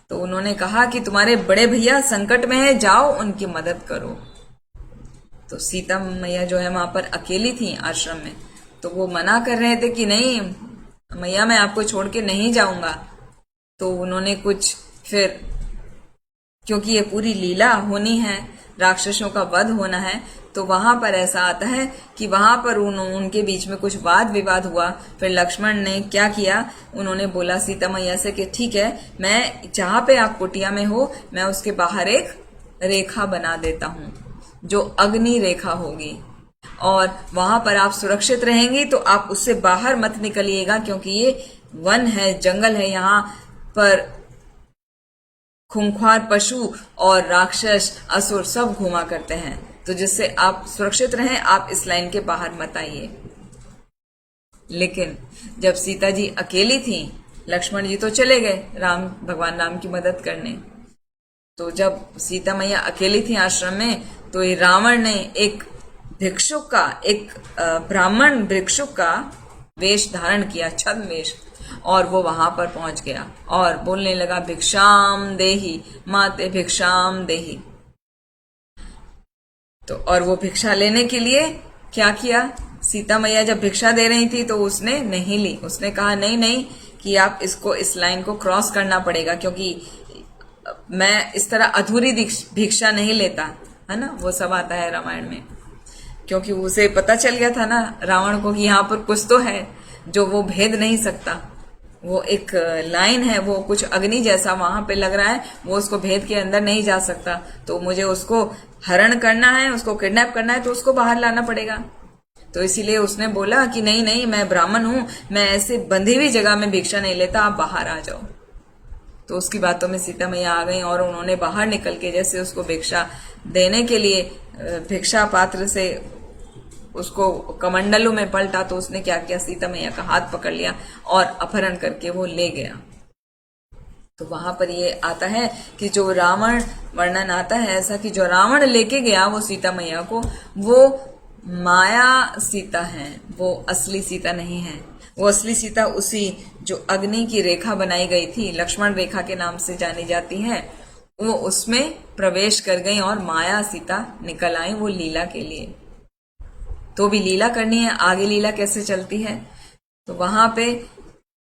तो उन्होंने कहा कि तुम्हारे बड़े भैया संकट में है, जाओ उनकी मदद करो। तो सीता मैया जो है वहां पर अकेली थी आश्रम में, तो वो मना कर रहे थे कि नहीं मैया मैं आपको छोड़ के नहीं जाऊंगा। तो उन्होंने कुछ फिर, क्योंकि ये पूरी लीला होनी है, राक्षसों का वध होना है, तो वहां पर ऐसा आता है कि वहां पर उनके बीच में कुछ वाद विवाद हुआ। फिर लक्ष्मण ने क्या किया, उन्होंने बोला सीता मैया से कि ठीक है, मैं जहां पे आप कुटिया में हो मैं उसके बाहर एक रेखा बना देता हूं जो अग्नि रेखा होगी, और वहां पर आप सुरक्षित रहेंगी, तो आप उससे बाहर मत निकलिएगा, क्योंकि ये वन है, जंगल है, यहाँ पर खूंखार पशु और राक्षस असुर सब घुमा करते हैं, तो जिससे आप सुरक्षित रहें, आप इस लाइन के बाहर मत आइए। लेकिन जब सीता जी अकेली थी, लक्ष्मण जी तो चले गए भगवान राम की मदद करने। तो जब सीता मैया अकेली थी आश्रम में, तो ये रावण ने एक भिक्षुक का, एक ब्राह्मण भिक्षुक का वेश धारण किया, छद्म वेश, और वो वहां पर पहुंच गया और बोलने लगा भिक्षाम देही माते भिक्षाम देही। तो और वो भिक्षा लेने के लिए क्या किया, सीता मैया जब भिक्षा दे रही थी तो उसने नहीं ली, उसने कहा नहीं नहीं कि आप इसको, इस लाइन को क्रॉस करना पड़ेगा, क्योंकि मैं इस तरह अधूरी भिक्षा नहीं लेता, है ना, वो सब आता है रामायण में। क्योंकि उसे पता चल गया था ना रावण को कि यहाँ पर कुछ तो है जो वो भेद नहीं सकता, वो एक लाइन है, वो कुछ अग्नि जैसा वहां पे लग रहा है, वो उसको भेद के अंदर नहीं जा सकता, तो मुझे उसको हरण करना है, उसको किडनैप करना है, तो उसको बाहर लाना पड़ेगा। तो इसीलिए उसने बोला कि नहीं नहीं मैं ब्राह्मण हूं, मैं ऐसे बंधी हुई जगह में भिक्षा नहीं लेता, आप बाहर आ जाओ। तो उसकी बातों में सीता मैया आ गई और उन्होंने बाहर निकल के जैसे उसको भिक्षा देने के लिए भिक्षा पात्र से उसको कमंडलों में पलटा, तो उसने क्या किया, सीता मैया का हाथ पकड़ लिया और अपहरण करके वो ले गया। तो वहां पर ये आता है कि जो रावण वर्णन आता है ऐसा कि जो रावण लेके गया वो सीता मैया को, वो माया सीता है, वो असली सीता नहीं है। वो असली सीता उसी जो अग्नि की रेखा बनाई गई थी, लक्ष्मण रेखा के नाम से जानी जाती है, वो उसमें प्रवेश कर गई और माया सीता निकल आई वो लीला के लिए। तो भी लीला करनी है, आगे लीला कैसे चलती है, तो वहां पे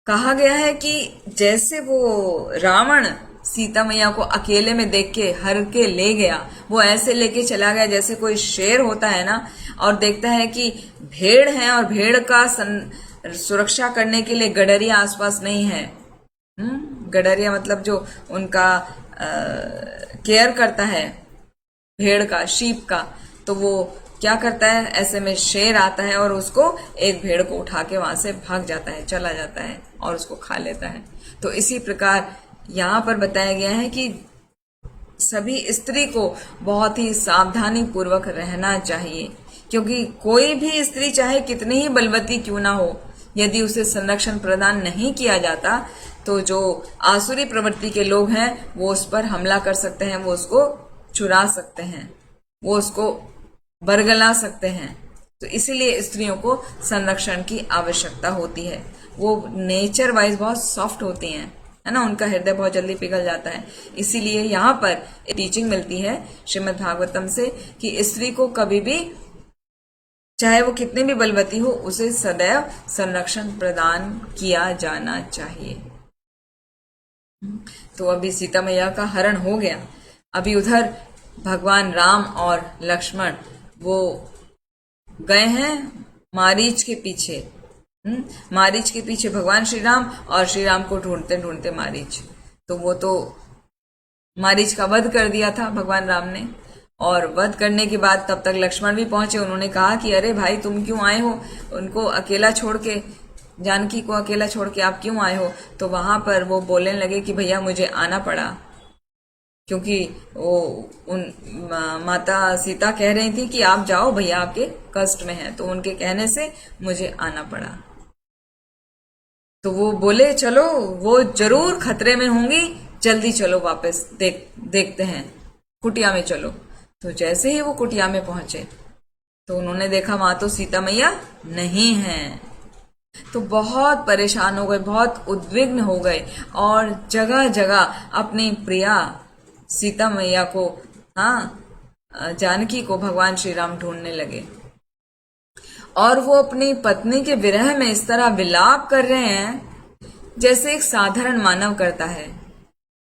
कहा गया है कि जैसे वो रावण सीता मैया को अकेले में देख के हर के ले गया, वो ऐसे लेके चला गया जैसे कोई शेर होता है ना, और देखता है कि भेड़ है और भेड़ का सुरक्षा करने के लिए गडरिया आसपास नहीं है। गडरिया मतलब जो उनका केयर करता है भेड़ का, शीप का, तो वो क्या करता है, ऐसे में शेर आता है और उसको एक भेड़ को उठा के वहां से भाग जाता है, चला जाता है और उसको खा लेता है। तो इसी प्रकार यहाँ पर बताया गया है कि सभी स्त्री को बहुत ही सावधानी पूर्वक रहना चाहिए, क्योंकि कोई भी स्त्री चाहे कितनी ही बलवती क्यों ना हो, यदि उसे संरक्षण प्रदान नहीं किया जाता तो जो आसुरी प्रवृत्ति के लोग हैं वो उस पर हमला कर सकते हैं, वो उसको चुरा सकते हैं, वो उसको बरगला सकते हैं। तो इसीलिए स्त्रियों को संरक्षण की आवश्यकता होती है। वो नेचर वाइज बहुत सॉफ्ट होती हैं, है ना, उनका हृदय बहुत जल्दी पिघल जाता है। इसीलिए यहाँ पर टीचिंग मिलती है श्रीमद् भागवतम से कि स्त्री को कभी भी, चाहे वो कितनी भी बलवती हो, उसे सदैव संरक्षण प्रदान किया जाना चाहिए। तो अभी सीता मैया का हरण हो गया। अभी उधर भगवान राम और लक्ष्मण वो गए हैं मारीच के पीछे। मारीच के पीछे भगवान श्री राम, और श्री राम को ढूंढते ढूंढते मारीच, तो वो तो मारीच का वध कर दिया था भगवान राम ने। और वध करने के बाद तब तक लक्ष्मण भी पहुंचे। उन्होंने कहा कि अरे भाई तुम क्यों आए हो, उनको अकेला छोड़ के, जानकी को अकेला छोड़ के आप क्यों आए हो। तो वहां पर वो बोलने लगे कि भैया मुझे आना पड़ा, क्योंकि वो माता सीता कह रही थी कि आप जाओ भैया आपके कष्ट में है, तो उनके कहने से मुझे आना पड़ा। तो वो बोले चलो वो जरूर खतरे में होंगी, जल्दी चलो वापस देखते हैं, कुटिया में चलो। तो जैसे ही वो कुटिया में पहुंचे तो उन्होंने देखा वहां तो सीता मैया नहीं है। तो बहुत परेशान हो गए, बहुत उद्विग्न हो गए और जगह जगह अपनी प्रिया सीता मैया को, जानकी को भगवान श्री राम ढूंढने लगे। और वो अपनी पत्नी के विरह में इस तरह विलाप कर रहे हैं जैसे एक साधारण मानव करता है।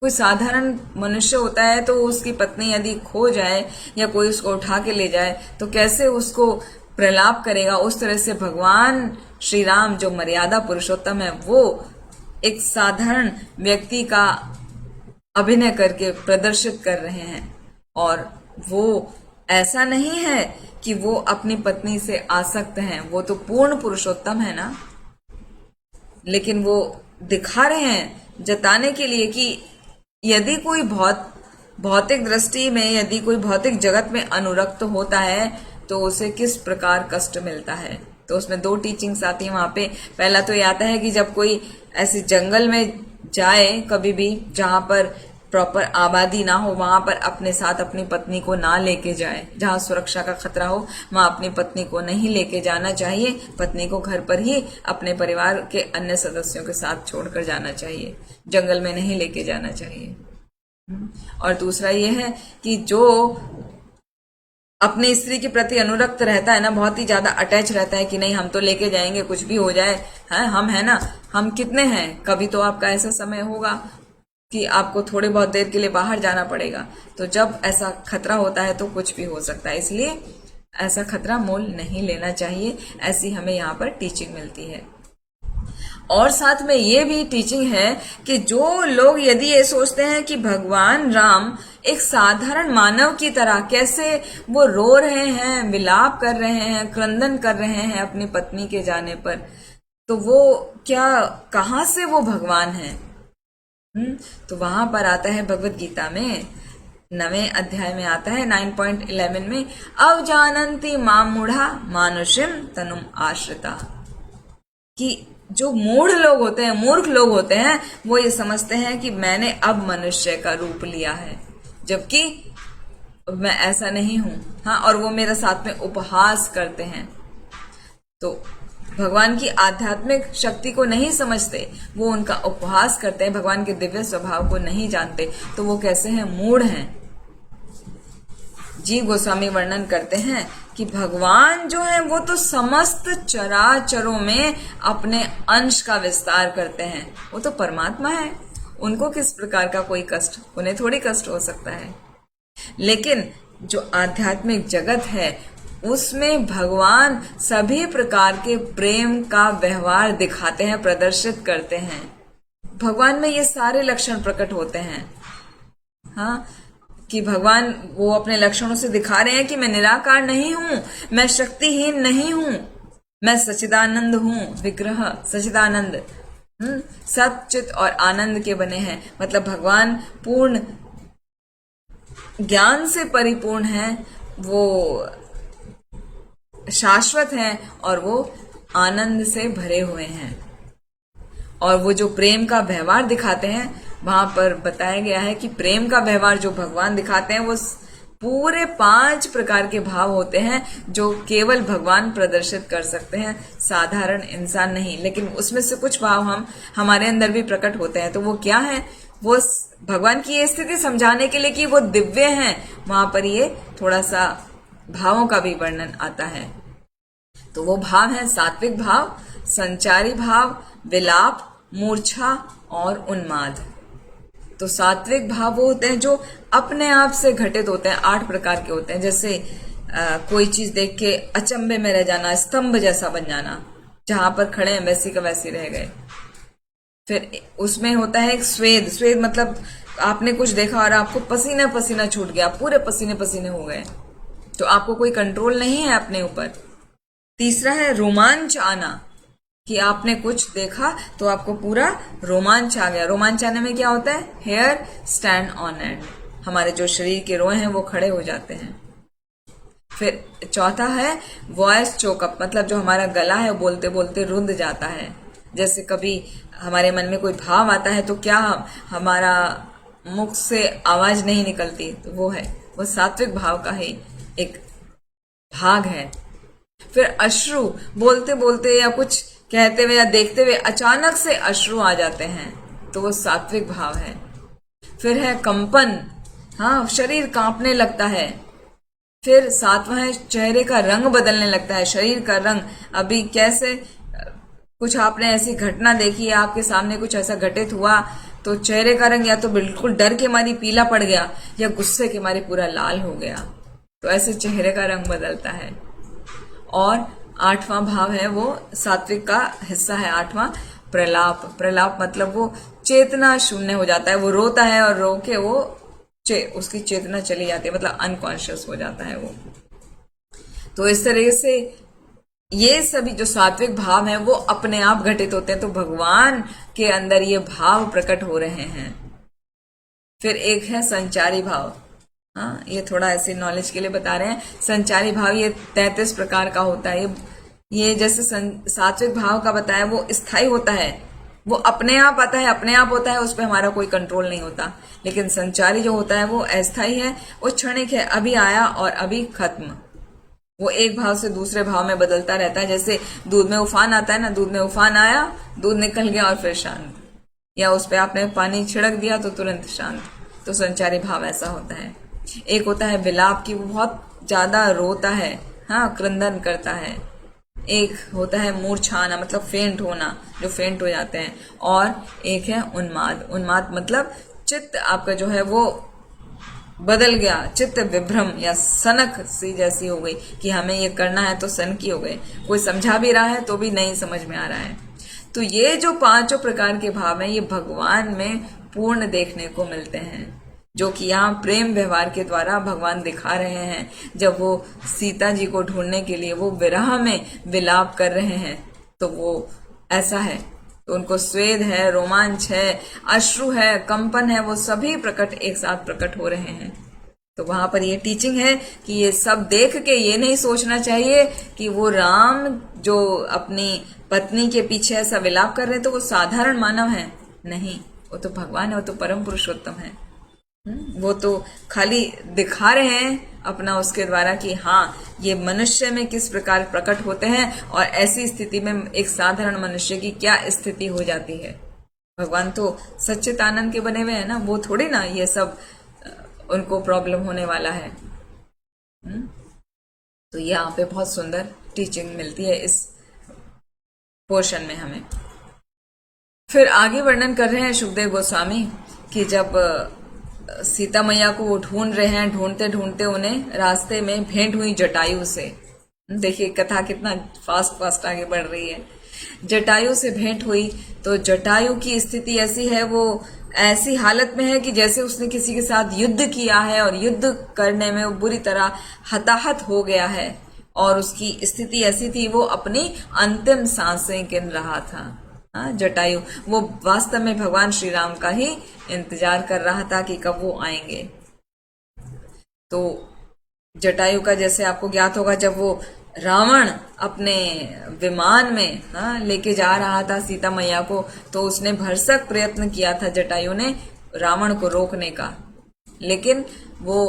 कोई साधारण मनुष्य होता है तो उसकी पत्नी यदि खो जाए या कोई उसको उठा के ले जाए तो कैसे उसको प्रलाप करेगा, उस तरह से भगवान श्री राम जो मर्यादा पुरुषोत्तम है वो एक साधारण व्यक्ति का अभिनय करके प्रदर्शित कर रहे हैं। और वो ऐसा नहीं है कि वो अपनी पत्नी से आसक्त हैं, वो तो पूर्ण पुरुषोत्तम है ना, लेकिन वो दिखा रहे हैं जताने के लिए कि यदि कोई भौतिक दृष्टि में, यदि कोई भौतिक जगत में अनुरक्त होता है तो उसे किस प्रकार कष्ट मिलता है। तो उसमें दो टीचिंग्स आती हैं वहां पे। पहला तो ये आता है कि जब कोई ऐसे जंगल में जाए कभी भी जहां पर प्रॉपर आबादी ना हो, वहां पर अपने साथ अपनी पत्नी को ना लेके जाए। जहां सुरक्षा का खतरा हो वहां अपनी पत्नी को नहीं लेके जाना चाहिए। पत्नी को घर पर ही अपने परिवार के अन्य सदस्यों के साथ छोड़कर जाना चाहिए, जंगल में नहीं लेके जाना चाहिए। और दूसरा यह है कि जो अपनी स्त्री के प्रति अनुरक्त रहता है ना, बहुत ही ज्यादा अटैच रहता है कि नहीं हम तो लेके जाएंगे, कुछ भी हो जाए, हम है ना, हम कितने हैं। कभी तो आपका ऐसा समय होगा कि आपको थोड़े बहुत देर के लिए बाहर जाना पड़ेगा, तो जब ऐसा खतरा होता है तो कुछ भी हो सकता है। इसलिए ऐसा खतरा मोल नहीं लेना चाहिए, ऐसी हमें यहाँ पर टीचिंग मिलती है। और साथ में ये भी टीचिंग है कि जो लोग यदि ये सोचते हैं कि भगवान राम एक साधारण मानव की तरह कैसे वो रो रहे हैं, विलाप कर रहे हैं, क्रंदन कर रहे हैं अपनी पत्नी के जाने पर, तो वो क्या, कहां से वो भगवान है। तो वहां पर आता है भगवत गीता में 9वें अध्याय में आता है 9.11 में, अवजानन्ति माम मूढ़ा मानुषिम तनुम आश्रिता, कि जो मूढ़ लोग होते हैं, मूर्ख लोग होते हैं, वो ये समझते हैं कि मैंने अब मनुष्य का रूप लिया है, जबकि मैं ऐसा नहीं हूं। और वो मेरे साथ में उपहास करते हैं। तो भगवान की आध्यात्मिक शक्ति को नहीं समझते, वो उनका उपहास करते हैं, भगवान के दिव्य स्वभाव को नहीं जानते, तो वो कैसे हैं, मूढ़ हैं। जीव गोस्वामी वर्णन करते हैं कि भगवान जो है वो तो समस्त चराचरों में अपने अंश का विस्तार करते हैं, वो तो परमात्मा है, उनको किस प्रकार का कोई कष्ट, उन्हें थोड़ी कष्ट हो सकता है। लेकिन जो आध्यात्मिक जगत है उसमें भगवान सभी प्रकार के प्रेम का व्यवहार दिखाते हैं, प्रदर्शित करते हैं। भगवान में ये सारे लक्षण प्रकट होते हैं। कि भगवान वो अपने लक्षणों से दिखा रहे हैं कि मैं निराकार नहीं हूं, मैं शक्तिहीन नहीं हूं, मैं सच्चिदानंद हूं, विग्रह सच्चिदानंद, सच्चित और आनंद के बने हैं। मतलब भगवान पूर्ण ज्ञान से परिपूर्ण है, वो शाश्वत हैं और वो आनंद से भरे हुए हैं। और वो जो प्रेम का व्यवहार दिखाते हैं, वहां पर बताया गया है कि प्रेम का व्यवहार जो भगवान दिखाते हैं वो पूरे 5 प्रकार के भाव होते हैं जो केवल भगवान प्रदर्शित कर सकते हैं, साधारण इंसान नहीं। लेकिन उसमें से कुछ भाव हमारे अंदर भी प्रकट होते हैं। तो वो क्या है, वो भगवान की ये स्थिति समझाने के लिए कि वो दिव्य हैं, वहां पर ये थोड़ा सा भावों का भी वर्णन आता है। तो वो भाव है सात्विक भाव, संचारी भाव, विलाप, मूर्छा और उन्माद। तो सात्विक भाव वो होते हैं जो अपने आप से घटित होते हैं, 8 प्रकार के होते हैं। जैसे कोई चीज देख के अचंभे में रह जाना, स्तंभ जैसा बन जाना, जहां पर खड़े हैं वैसी का वैसी रह गए। फिर उसमें होता है एक स्वेद, स्वेद मतलब आपने कुछ देखा और आपको पसीना पसीना छूट गया, पूरे पसीने पसीने हो गए, तो आपको कोई कंट्रोल नहीं है अपने ऊपर। तीसरा है रोमांच आना, कि आपने कुछ देखा तो आपको पूरा रोमांच आ गया। रोमांच आने में क्या होता है, हेयर स्टैंड ऑन एंड, हमारे जो शरीर के रोए हैं वो खड़े हो जाते हैं। फिर चौथा है वॉइस चोकअप, मतलब जो हमारा गला है बोलते बोलते रुंध जाता है। जैसे कभी हमारे मन में कोई भाव आता है तो क्या हमारा मुख से आवाज नहीं निकलती, तो वो सात्विक भाव का ही एक भाग है। फिर अश्रु, बोलते बोलते या कुछ कहते हुए या देखते हुए अचानक से अश्रु आ जाते हैं, तो वो सात्विक भाव है। फिर है कंपन, हाँ, शरीर कांपने लगता है। फिर सातवां है चेहरे का रंग बदलने लगता है, शरीर का रंग। अभी कैसे कुछ आपने ऐसी घटना देखी है, आपके सामने कुछ ऐसा घटित हुआ तो चेहरे का रंग या तो बिल्कुल डर के मारे पीला पड़ गया या गुस्से के मारे पूरा लाल हो गया, तो ऐसे चेहरे का रंग बदलता है। और आठवां भाव है वो सात्विक का हिस्सा है, आठवां प्रलाप। प्रलाप मतलब वो चेतना शून्य हो जाता है, वो रोता है और रो के वो उसकी चेतना चली जाती है, मतलब अनकॉन्शियस हो जाता है वो। तो इस तरह से ये सभी जो सात्विक भाव हैं वो अपने आप घटित होते हैं, तो भगवान के अंदर ये भाव प्रकट हो रहे हैं। फिर एक है संचारी भाव, हाँ, ये थोड़ा ऐसे नॉलेज के लिए बता रहे हैं। संचारी भाव ये 33 प्रकार का होता है। ये जैसे सात्विक भाव का बताया वो स्थायी होता है, वो अपने आप आता है, अपने आप होता है, उस पर हमारा कोई कंट्रोल नहीं होता। लेकिन संचारी जो होता है वो अस्थायी है, वो क्षणिक है, अभी आया और अभी खत्म। वो एक भाव से दूसरे भाव में बदलता रहता है। जैसे दूध में उफान आता है ना, दूध में उफान आया, दूध निकल गया और फिर शांत, या उस पर आपने पानी छिड़क दिया तो तुरंत शांत। तो संचारी भाव ऐसा होता है। एक होता है विलाप की, वो बहुत ज्यादा रोता है, हाँ, क्रंदन करता है। एक होता है मूर्छाना, मतलब फेंट होना, जो फेंट हो जाते हैं। और एक है उन्माद। उन्माद मतलब चित्त आपका जो है वो बदल गया, चित्त विभ्रम या सनक सी जैसी हो गई कि हमें ये करना है तो सनकी हो गए, कोई समझा भी रहा है तो भी नहीं समझ में आ रहा है। तो ये जो पांचों प्रकार के भाव हैं ये भगवान में पूर्ण देखने को मिलते हैं, जो कि यहाँ प्रेम व्यवहार के द्वारा भगवान दिखा रहे हैं। जब वो सीता जी को ढूंढने के लिए वो विरह में विलाप कर रहे हैं तो वो ऐसा है, तो उनको स्वेद है, रोमांच है, अश्रु है, कंपन है, वो सभी प्रकट एक साथ प्रकट हो रहे हैं। तो वहां पर ये टीचिंग है कि ये सब देख के ये नहीं सोचना चाहिए कि वो राम जो अपनी पत्नी के पीछे ऐसा विलाप कर रहे हैं तो वो साधारण मानव है, नहीं, वो तो भगवान है, वो तो परम पुरुषोत्तम है। वो तो खाली दिखा रहे हैं अपना उसके द्वारा कि हाँ ये मनुष्य में किस प्रकार प्रकट होते हैं और ऐसी स्थिति में एक साधारण मनुष्य की क्या स्थिति हो जाती है। भगवान तो सच्चिदानंद के बने हुए हैं ना, वो थोड़ी ना ये सब उनको प्रॉब्लम होने वाला है। तो यहाँ पे बहुत सुंदर टीचिंग मिलती है इस पोर्शन में हमें। फिर आगे वर्णन कर रहे हैं सुखदेव गोस्वामी कि जब सीता मैया को वो ढूंढ रहे हैं, ढूंढते ढूंढते उन्हें रास्ते में भेंट हुई जटायु से। देखिए कथा कितना फास्ट फास्ट आगे बढ़ रही है। जटायु से भेंट हुई तो जटायु की स्थिति ऐसी है, वो ऐसी हालत में है कि जैसे उसने किसी के साथ युद्ध किया है और युद्ध करने में वो बुरी तरह हताहत हो गया है और उसकी स्थिति ऐसी थी वो अपनी अंतिम सांसें गिन रहा था। जटायु वो वास्तव में भगवान श्री राम का ही इंतजार कर रहा था कि कब वो आएंगे। तो जटायु का जैसे आपको ज्ञात होगा, जब वो रावण अपने विमान में लेके जा रहा था सीता मैया को, तो उसने भरसक प्रयत्न किया था जटायु ने रावण को रोकने का, लेकिन वो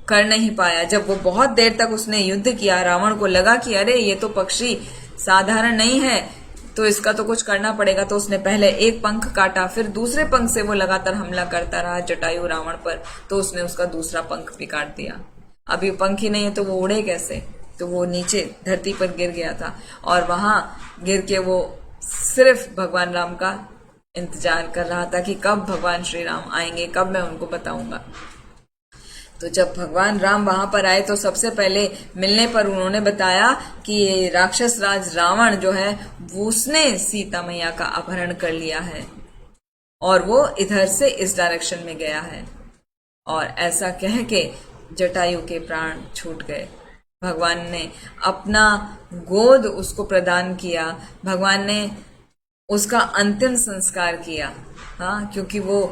कर नहीं पाया। जब वो बहुत देर तक उसने युद्ध किया, रावण को लगा कि अरे ये तो पक्षी साधारण नहीं है, तो इसका तो कुछ करना पड़ेगा। तो उसने पहले एक पंख काटा, फिर दूसरे पंख से वो लगातार हमला करता रहा जटायु रावण पर, तो उसने उसका दूसरा पंख भी काट दिया। अभी पंख ही नहीं है तो वो उड़े कैसे, तो वो नीचे धरती पर गिर गया था और वहां गिर के वो सिर्फ भगवान राम का इंतजार कर रहा था कि कब भगवान श्री राम आएंगे, कब मैं उनको बताऊंगा। तो जब भगवान राम वहां पर आए तो सबसे पहले मिलने पर उन्होंने बताया कि ये राक्षस राज रावण जो है उसने सीता मैया का अपहरण कर लिया है और वो इधर से इस डायरेक्शन में गया है। और ऐसा कह के जटायु के प्राण छूट गए। भगवान ने अपना गोद उसको प्रदान किया, भगवान ने उसका अंतिम संस्कार किया। हाँ, क्योंकि वो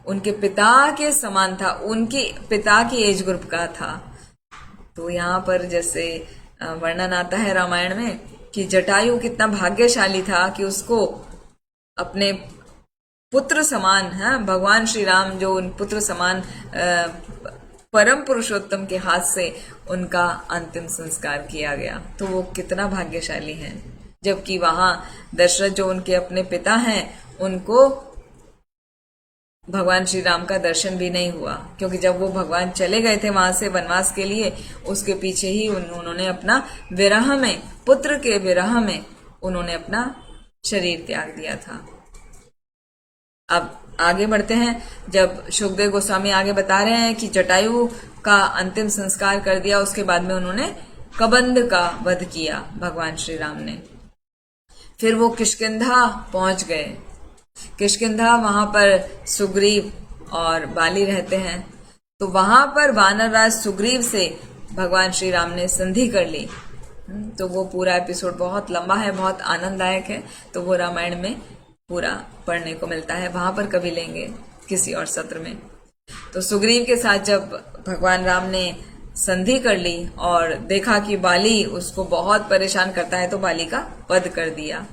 उनके पिता के समान था, उनके पिता की एज ग्रुप का था। तो यहाँ पर जैसे वर्णन आता है रामायण में कि जटायु कितना भाग्यशाली था कि उसको अपने पुत्र समान है भगवान श्री राम, जो उन पुत्र समान परम पुरुषोत्तम के हाथ से उनका अंतिम संस्कार किया गया, तो वो कितना भाग्यशाली हैं। जबकि वहां दशरथ जो उनके अपने पिता हैं, उनको भगवान श्री राम का दर्शन भी नहीं हुआ, क्योंकि जब वो भगवान चले गए थे वहां से वनवास के लिए, उसके पीछे ही उन्होंने अपना विरह में, पुत्र के विरह में उन्होंने अपना शरीर त्याग दिया था। अब आगे बढ़ते हैं। जब सुखदेव गोस्वामी आगे बता रहे हैं कि जटायु का अंतिम संस्कार कर दिया, उसके बाद में उन्होंने कबंध का वध किया भगवान श्री राम ने। फिर वो किष्किंधा पहुंच गए। किष्किंधा, वहां पर सुग्रीव और बाली रहते हैं, तो वहां पर वानरराज सुग्रीव से भगवान श्री राम ने संधि कर ली। तो वो पूरा एपिसोड बहुत लंबा है, बहुत आनंददायक है, तो वो रामायण में पूरा पढ़ने को मिलता है, वहां पर कभी लेंगे किसी और सत्र में। तो सुग्रीव के साथ जब भगवान राम ने संधि कर ली और देखा कि बाली उसको बहुत परेशान करता है, तो बाली का वध कर दिया।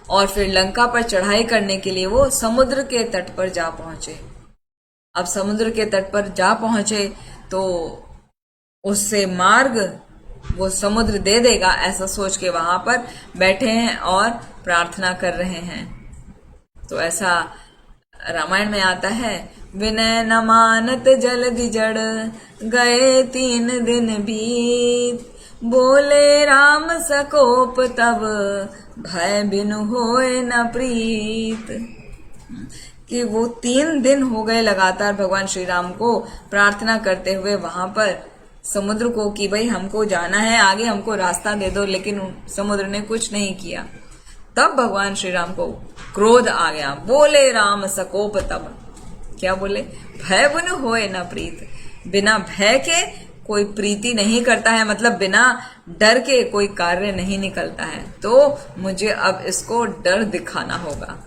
और फिर लंका पर चढ़ाई करने के लिए वो समुद्र के तट पर जा पहुंचे। अब समुद्र के तट पर जा पहुंचे तो उससे मार्ग वो समुद्र दे देगा, ऐसा सोच के वहां पर बैठे हैं और प्रार्थना कर रहे हैं। तो ऐसा रामायण में आता है, विनय न मानत जलधि जड़, गए 3 दिन बीत, बोले राम सकोप तब, भय बिनु होए न प्रीत। कि वो 3 दिन हो गए लगातार भगवान श्री राम को प्रार्थना करते हुए वहां पर समुद्र को कि भाई हमको जाना है आगे, हमको रास्ता दे दो, लेकिन समुद्र ने कुछ नहीं किया। तब भगवान श्री राम को क्रोध आ गया, बोले राम सकोप तब। क्या बोले? भय बिनु होए न प्रीत। बिना भय के कोई प्रीति नहीं करता है, मतलब बिना डर के कोई कार्य नहीं निकलता है, तो मुझे अब इसको डर दिखाना होगा।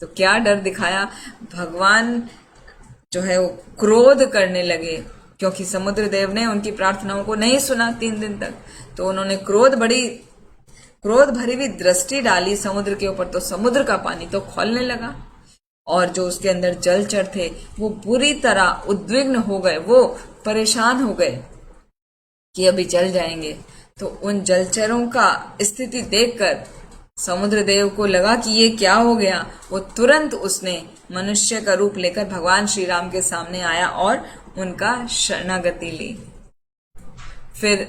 तो क्या डर दिखाया? भगवान जो है वो क्रोध करने लगे, क्योंकि समुद्र देव ने उनकी प्रार्थनाओं को नहीं सुना 3 दिन तक। तो उन्होंने क्रोध भरी हुई दृष्टि डाली समुद्र के ऊपर, तो समुद्र का पानी तो खौलने लगा और जो उसके अंदर जलचर थे वो बुरी तरह उद्विग्न हो गए, वो परेशान हो गए कि अभी जल जाएंगे। तो उन जलचरों का स्थिति देखकर समुद्र देव को लगा कि ये क्या हो गया। वो तुरंत उसने मनुष्य का रूप लेकर भगवान श्री राम के सामने आया और उनका शरणागति ली। फिर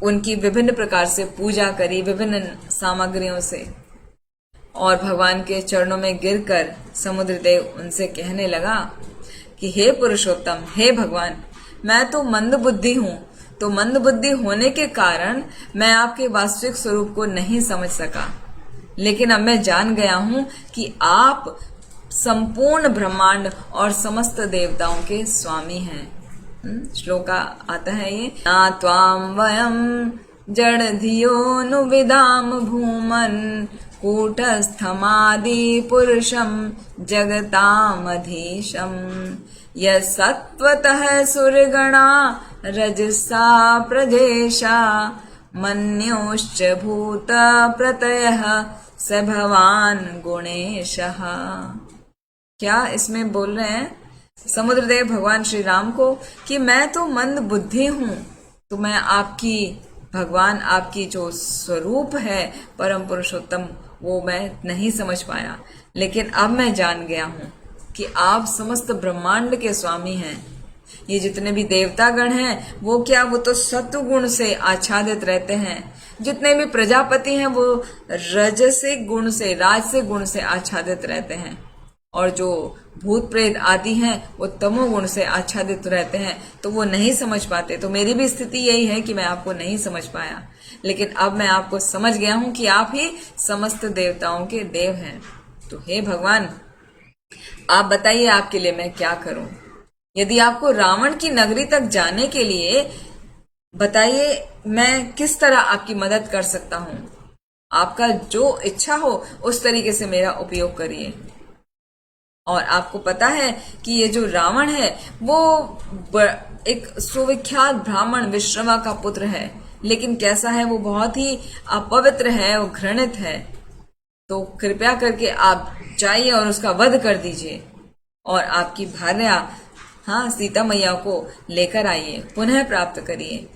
उनकी विभिन्न प्रकार से पूजा करी, विभिन्न सामग्रियों से, और भगवान के चरणों में गिरकर समुद्र देव उनसे कहने लगा कि हे पुरुषोत्तम, हे भगवान, मैं तो मंद बुद्धि हूं, तो मंद बुद्धि होने के कारण मैं आपके वास्तविक स्वरूप को नहीं समझ सका, लेकिन अब मैं जान गया हूं कि आप संपूर्ण ब्रह्मांड और समस्त देवताओं के स्वामी हैं। श्लोका आता है ये, ना त्वाम वयम जड़ धियो विदाम भूमन, कूटस्थमादि पुरुषम जगतामधीशम, य सत्वतः सुरगणा रजसा प्रजेशा, मन्योश्च भूत प्रतयः स भवान गुणेशः। क्या इसमें बोल रहे हैं समुद्र देव भगवान श्री राम को कि मैं तो मंद बुद्धि हूं, तो मैं आपकी भगवान, आपकी जो स्वरूप है परम पुरुषोत्तम, वो मैं नहीं समझ पाया, लेकिन अब मैं जान गया हूं कि आप समस्त ब्रह्मांड के स्वामी हैं। ये जितने भी देवता गण हैं वो क्या, वो तो सत्व गुण से आच्छादित रहते हैं। जितने भी प्रजापति हैं वो रजसिक गुण से, राजसिक गुण से आच्छादित रहते हैं, और जो भूत प्रेत आदि हैं वो तमोगुण से आच्छादित रहते हैं, तो वो नहीं समझ पाते। तो मेरी भी स्थिति यही है कि मैं आपको नहीं समझ पाया, लेकिन अब मैं आपको समझ गया हूं कि आप ही समस्त देवताओं के देव हैं। तो हे भगवान, आप बताइए आपके लिए मैं क्या करूं। यदि आपको रावण की नगरी तक जाने के लिए बताइए मैं किस तरह आपकी मदद कर सकता हूं। आपका जो इच्छा हो उस तरीके से मेरा उपयोग करिए। और आपको पता है कि ये जो रावण है वो एक सुविख्यात ब्राह्मण विश्रवा का पुत्र है, लेकिन कैसा है, वो बहुत ही अपवित्र है, वो घृणित है। तो कृपया करके आप जाइए और उसका वध कर दीजिए और आपकी भार्या हाँ सीता मैया को लेकर आइए, पुनः प्राप्त करिए।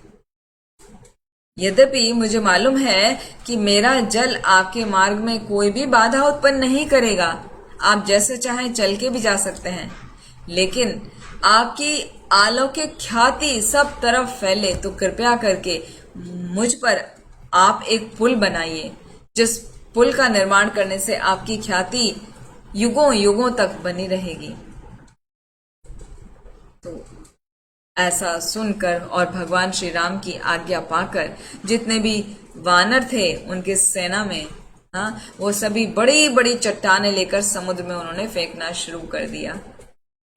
यद्यपि मुझे मालूम है कि मेरा जल आपके मार्ग में कोई भी बाधा उत्पन्न नहीं करेगा, आप जैसे चाहें चल के भी जा सकते हैं, लेकिन आपकी अलौकिक ख्याति सब तरफ फैले तो कृपया करके मुझ पर आप एक पुल बनाइए, जिस पुल का निर्माण करने से आपकी ख्याति युगों युगों तक बनी रहेगी। तो ऐसा सुनकर और भगवान श्री राम की आज्ञा पाकर जितने भी वानर थे उनके सेना में वो सभी बड़ी बड़ी चट्टानें लेकर समुद्र में उन्होंने फेंकना शुरू कर दिया।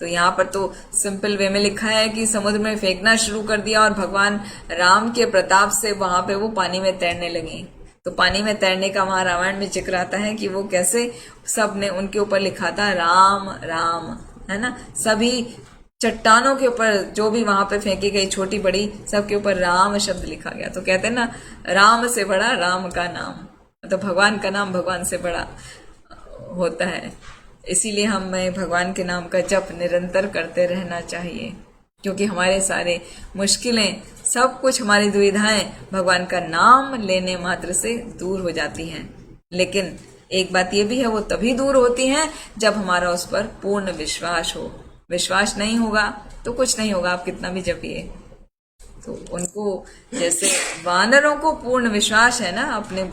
तो यहाँ पर तो सिंपल वे में लिखा है कि समुद्र में फेंकना शुरू कर दिया और भगवान राम के प्रताप से वहां पे वो पानी में तैरने लगी। तो पानी में तैरने का वहां रामायण में जिक्र आता है कि वो कैसे सब ने उनके ऊपर लिखा था राम राम, है ना। सभी चट्टानों के ऊपर जो भी वहां पे फेंकी गई छोटी बड़ी सबके ऊपर राम शब्द लिखा गया। तो कहते हैं ना, राम से बड़ा राम का नाम, तो भगवान का नाम भगवान से बड़ा होता है। इसीलिए हमें भगवान के नाम का जप निरंतर करते रहना चाहिए, क्योंकि हमारे सारे मुश्किलें सब कुछ हमारी दुविधाएं भगवान का नाम लेने मात्र से दूर हो जाती हैं। लेकिन एक बात ये भी है, वो तभी दूर होती हैं जब हमारा उस पर पूर्ण विश्वास हो। विश्वास नहीं होगा तो कुछ नहीं होगा, आप कितना भी जपिए। तो उनको जैसे वानरों को पूर्ण विश्वास है ना अपने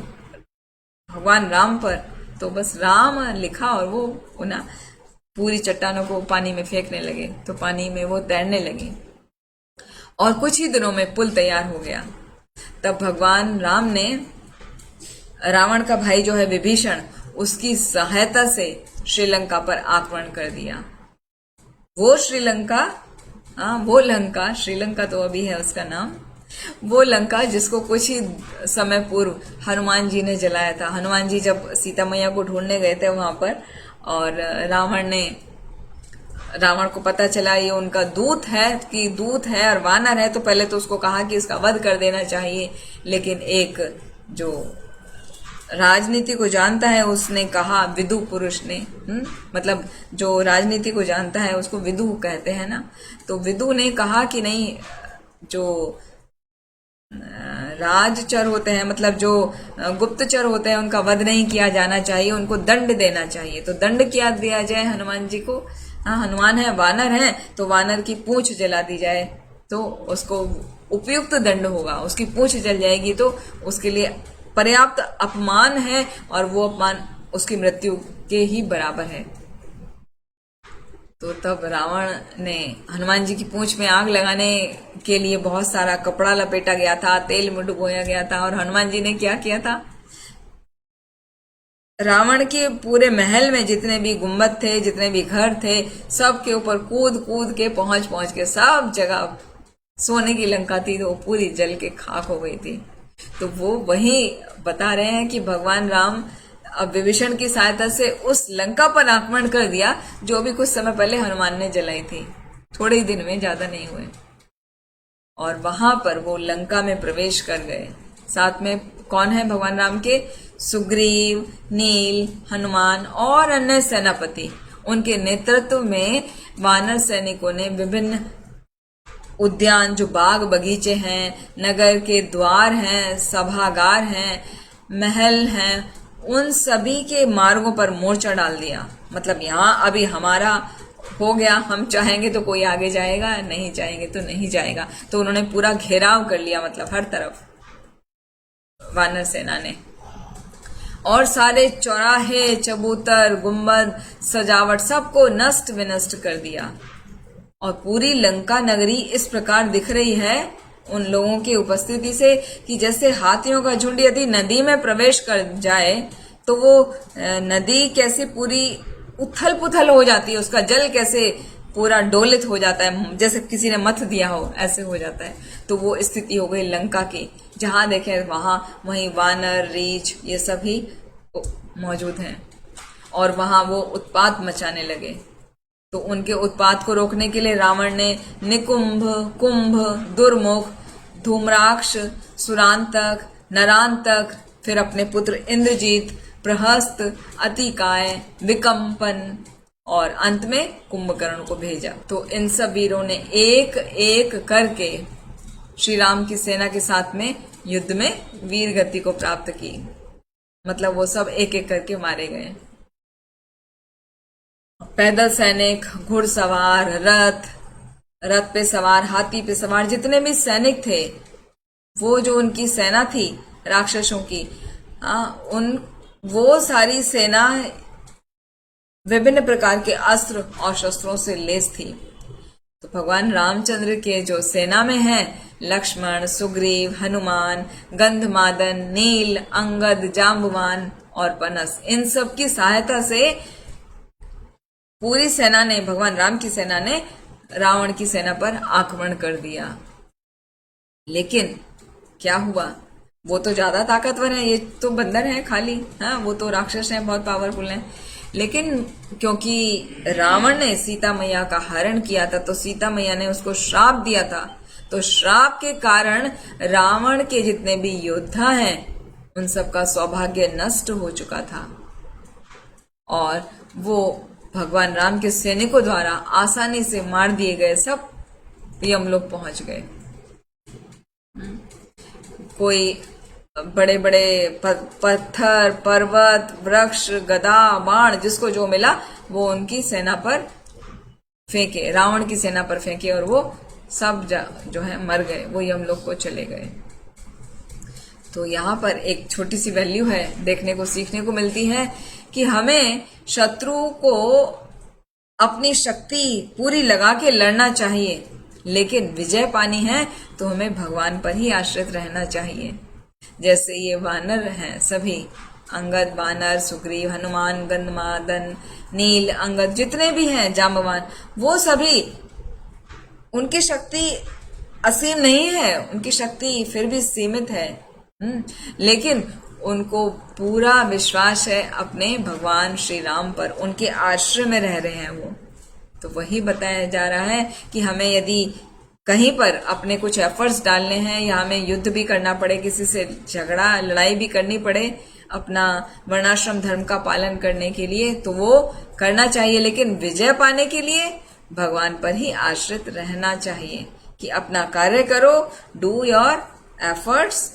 भगवान राम पर, तो बस राम लिखा और वो उन्हें पूरी चट्टानों को पानी में फेंकने लगे, तो पानी में वो तैरने लगी और कुछ ही दिनों में पुल तैयार हो गया। तब भगवान राम ने रावण का भाई जो है विभीषण, उसकी सहायता से श्रीलंका पर आक्रमण कर दिया। वो श्रीलंका, वो लंका, श्रीलंका तो अभी है उसका नाम, वो लंका जिसको कुछ ही समय पूर्व हनुमान जी ने जलाया था। हनुमान जी जब सीता मैया को ढूंढने गए थे वहां पर, और रावण को पता चला ये उनका दूत है और वानर है, तो पहले तो उसको कहा कि इसका वध कर देना चाहिए। लेकिन एक जो राजनीति को जानता है उसने कहा, विदु पुरुष ने, मतलब जो राजनीति को जानता है उसको विदु कहते हैं ना, तो विदु ने कहा कि नहीं, जो राजचर होते हैं, मतलब जो गुप्तचर होते हैं, उनका वध नहीं किया जाना चाहिए, उनको दंड देना चाहिए। तो दंड क्या दिया जाए हनुमान जी को? हनुमान है, वानर है, तो वानर की पूंछ जला दी जाए तो उसको उपयुक्त दंड होगा। उसकी पूंछ जल जाएगी तो उसके लिए पर्याप्त अपमान है और वो अपमान उसकी मृत्यु के ही बराबर है। तो तब रावण ने हनुमान जी की पूंछ में आग लगाने के लिए बहुत सारा कपड़ा लपेटा गया था, तेल में डुबोया गया था, और हनुमान जी ने क्या किया था, रावण के पूरे महल में जितने भी गुम्बद थे, जितने भी घर थे, सब के ऊपर कूद कूद के पहुंच के सब जगह सोने की लंका थी, तो पूरी जल के खाक हो गई थी। तो वो वही बता रहे हैं कि भगवान राम अब विभीषण की सहायता से उस लंका पर आक्रमण कर दिया जो भी कुछ समय पहले हनुमान ने जलाई थी। थोड़े ही दिन में, ज्यादा नहीं हुए, और वहां पर वो लंका में प्रवेश कर गए। साथ में कौन है भगवान राम के? सुग्रीव, नील, हनुमान और अन्य सेनापति। उनके नेतृत्व में वानर सैनिकों ने विभिन्न उद्यान, जो बाग बगीचे हैं, नगर के द्वार हैं, सभागार हैं, महल हैं, उन सभी के मार्गों पर मोर्चा डाल दिया। मतलब यहाँ अभी हमारा हो गया, हम चाहेंगे तो कोई आगे जाएगा, नहीं चाहेंगे तो नहीं जाएगा। तो उन्होंने पूरा घेराव कर लिया, मतलब हर तरफ वानर सेना ने, और सारे चौराहे, चबूतर, गुम्बद, सजावट सबको नष्ट विनष्ट कर दिया। और पूरी लंका नगरी इस प्रकार दिख रही है उन लोगों की उपस्थिति से कि जैसे हाथियों का झुंड यदि नदी में प्रवेश कर जाए तो वो नदी कैसे पूरी उथल पुथल हो जाती है, उसका जल कैसे पूरा डोलित हो जाता है, जैसे किसी ने मथ दिया हो, ऐसे हो जाता है। तो वो स्थिति हो गई लंका की। जहां देखें वहीं वानर, रीछ, ये सभी मौजूद हैं, और वहां वो उत्पात मचाने लगे। तो उनके उत्पात को रोकने के लिए रावण ने निकुंभ, कुंभ, दुर्मुख, धूम्राक्ष, सुरांतक, नरांतक, फिर अपने पुत्र इंद्रजीत, प्रहस्त, अतिकाय, विकम्पन और अंत में कुंभकर्ण को भेजा। तो इन सब वीरों ने एक एक करके श्री राम की सेना के साथ में युद्ध में वीर गति को प्राप्त की। मतलब वो सब एक एक करके मारे गए। पैदल सैनिक, घुड़सवार, रथ पे सवार, हाथी पे सवार, जितने भी सैनिक थे, वो जो उनकी सेना थी राक्षसों की, वो सारी सेना विभिन्न प्रकार के अस्त्र और शस्त्रों से लैस थी। तो भगवान रामचंद्र के जो सेना में हैं लक्ष्मण, सुग्रीव, हनुमान, गंधमादन, नील, अंगद, जाम्बवान और पनस, इन सब की सहायता से पूरी सेना ने, भगवान राम की सेना ने रावण की सेना पर आक्रमण कर दिया। लेकिन क्या हुआ, वो तो ज्यादा ताकतवर है, ये तो बंदर है खाली, हाँ वो तो राक्षस हैं, बहुत पावरफुल हैं। लेकिन क्योंकि रावण ने सीता मैया का हरण किया था, तो सीता मैया ने उसको श्राप दिया था, तो श्राप के कारण रावण के जितने भी योद्धा हैं उन सबका सौभाग्य नष्ट हो चुका था और वो भगवान राम के सैनिकों द्वारा आसानी से मार दिए गए। सब यमलोक पहुंच गए। कोई बड़े बड़े पत्थर, पर्वत, वृक्ष, गदा, बाण, जिसको जो मिला वो उनकी सेना पर फेंके, रावण की सेना पर फेंके और वो सब जो है मर गए, वो यमलोक को चले गए। तो यहाँ पर एक छोटी सी वैल्यू है, देखने को सीखने को मिलती है कि हमें शत्रु को अपनी शक्ति पूरी लगा के लड़ना चाहिए, लेकिन विजय पानी है तो हमें भगवान पर ही आश्रित रहना चाहिए। जैसे ये वानर हैं सभी, अंगद वानर, सुग्रीव, हनुमान, गंधमादन, नील, अंगद, जितने भी हैं, जाम्बवान, वो सभी, उनकी शक्ति असीम नहीं है, उनकी शक्ति फिर भी सीमित है, लेकिन उनको पूरा विश्वास है अपने भगवान श्री राम पर, उनके आश्रय में रह रहे हैं वो। तो वही बताया जा रहा है कि हमें यदि कहीं पर अपने कुछ एफर्ट्स डालने हैं या हमें युद्ध भी करना पड़े, किसी से झगड़ा लड़ाई भी करनी पड़े अपना वर्णाश्रम धर्म का पालन करने के लिए, तो वो करना चाहिए, लेकिन विजय पाने के लिए भगवान पर ही आश्रित रहना चाहिए कि अपना कार्य करो, do your efforts,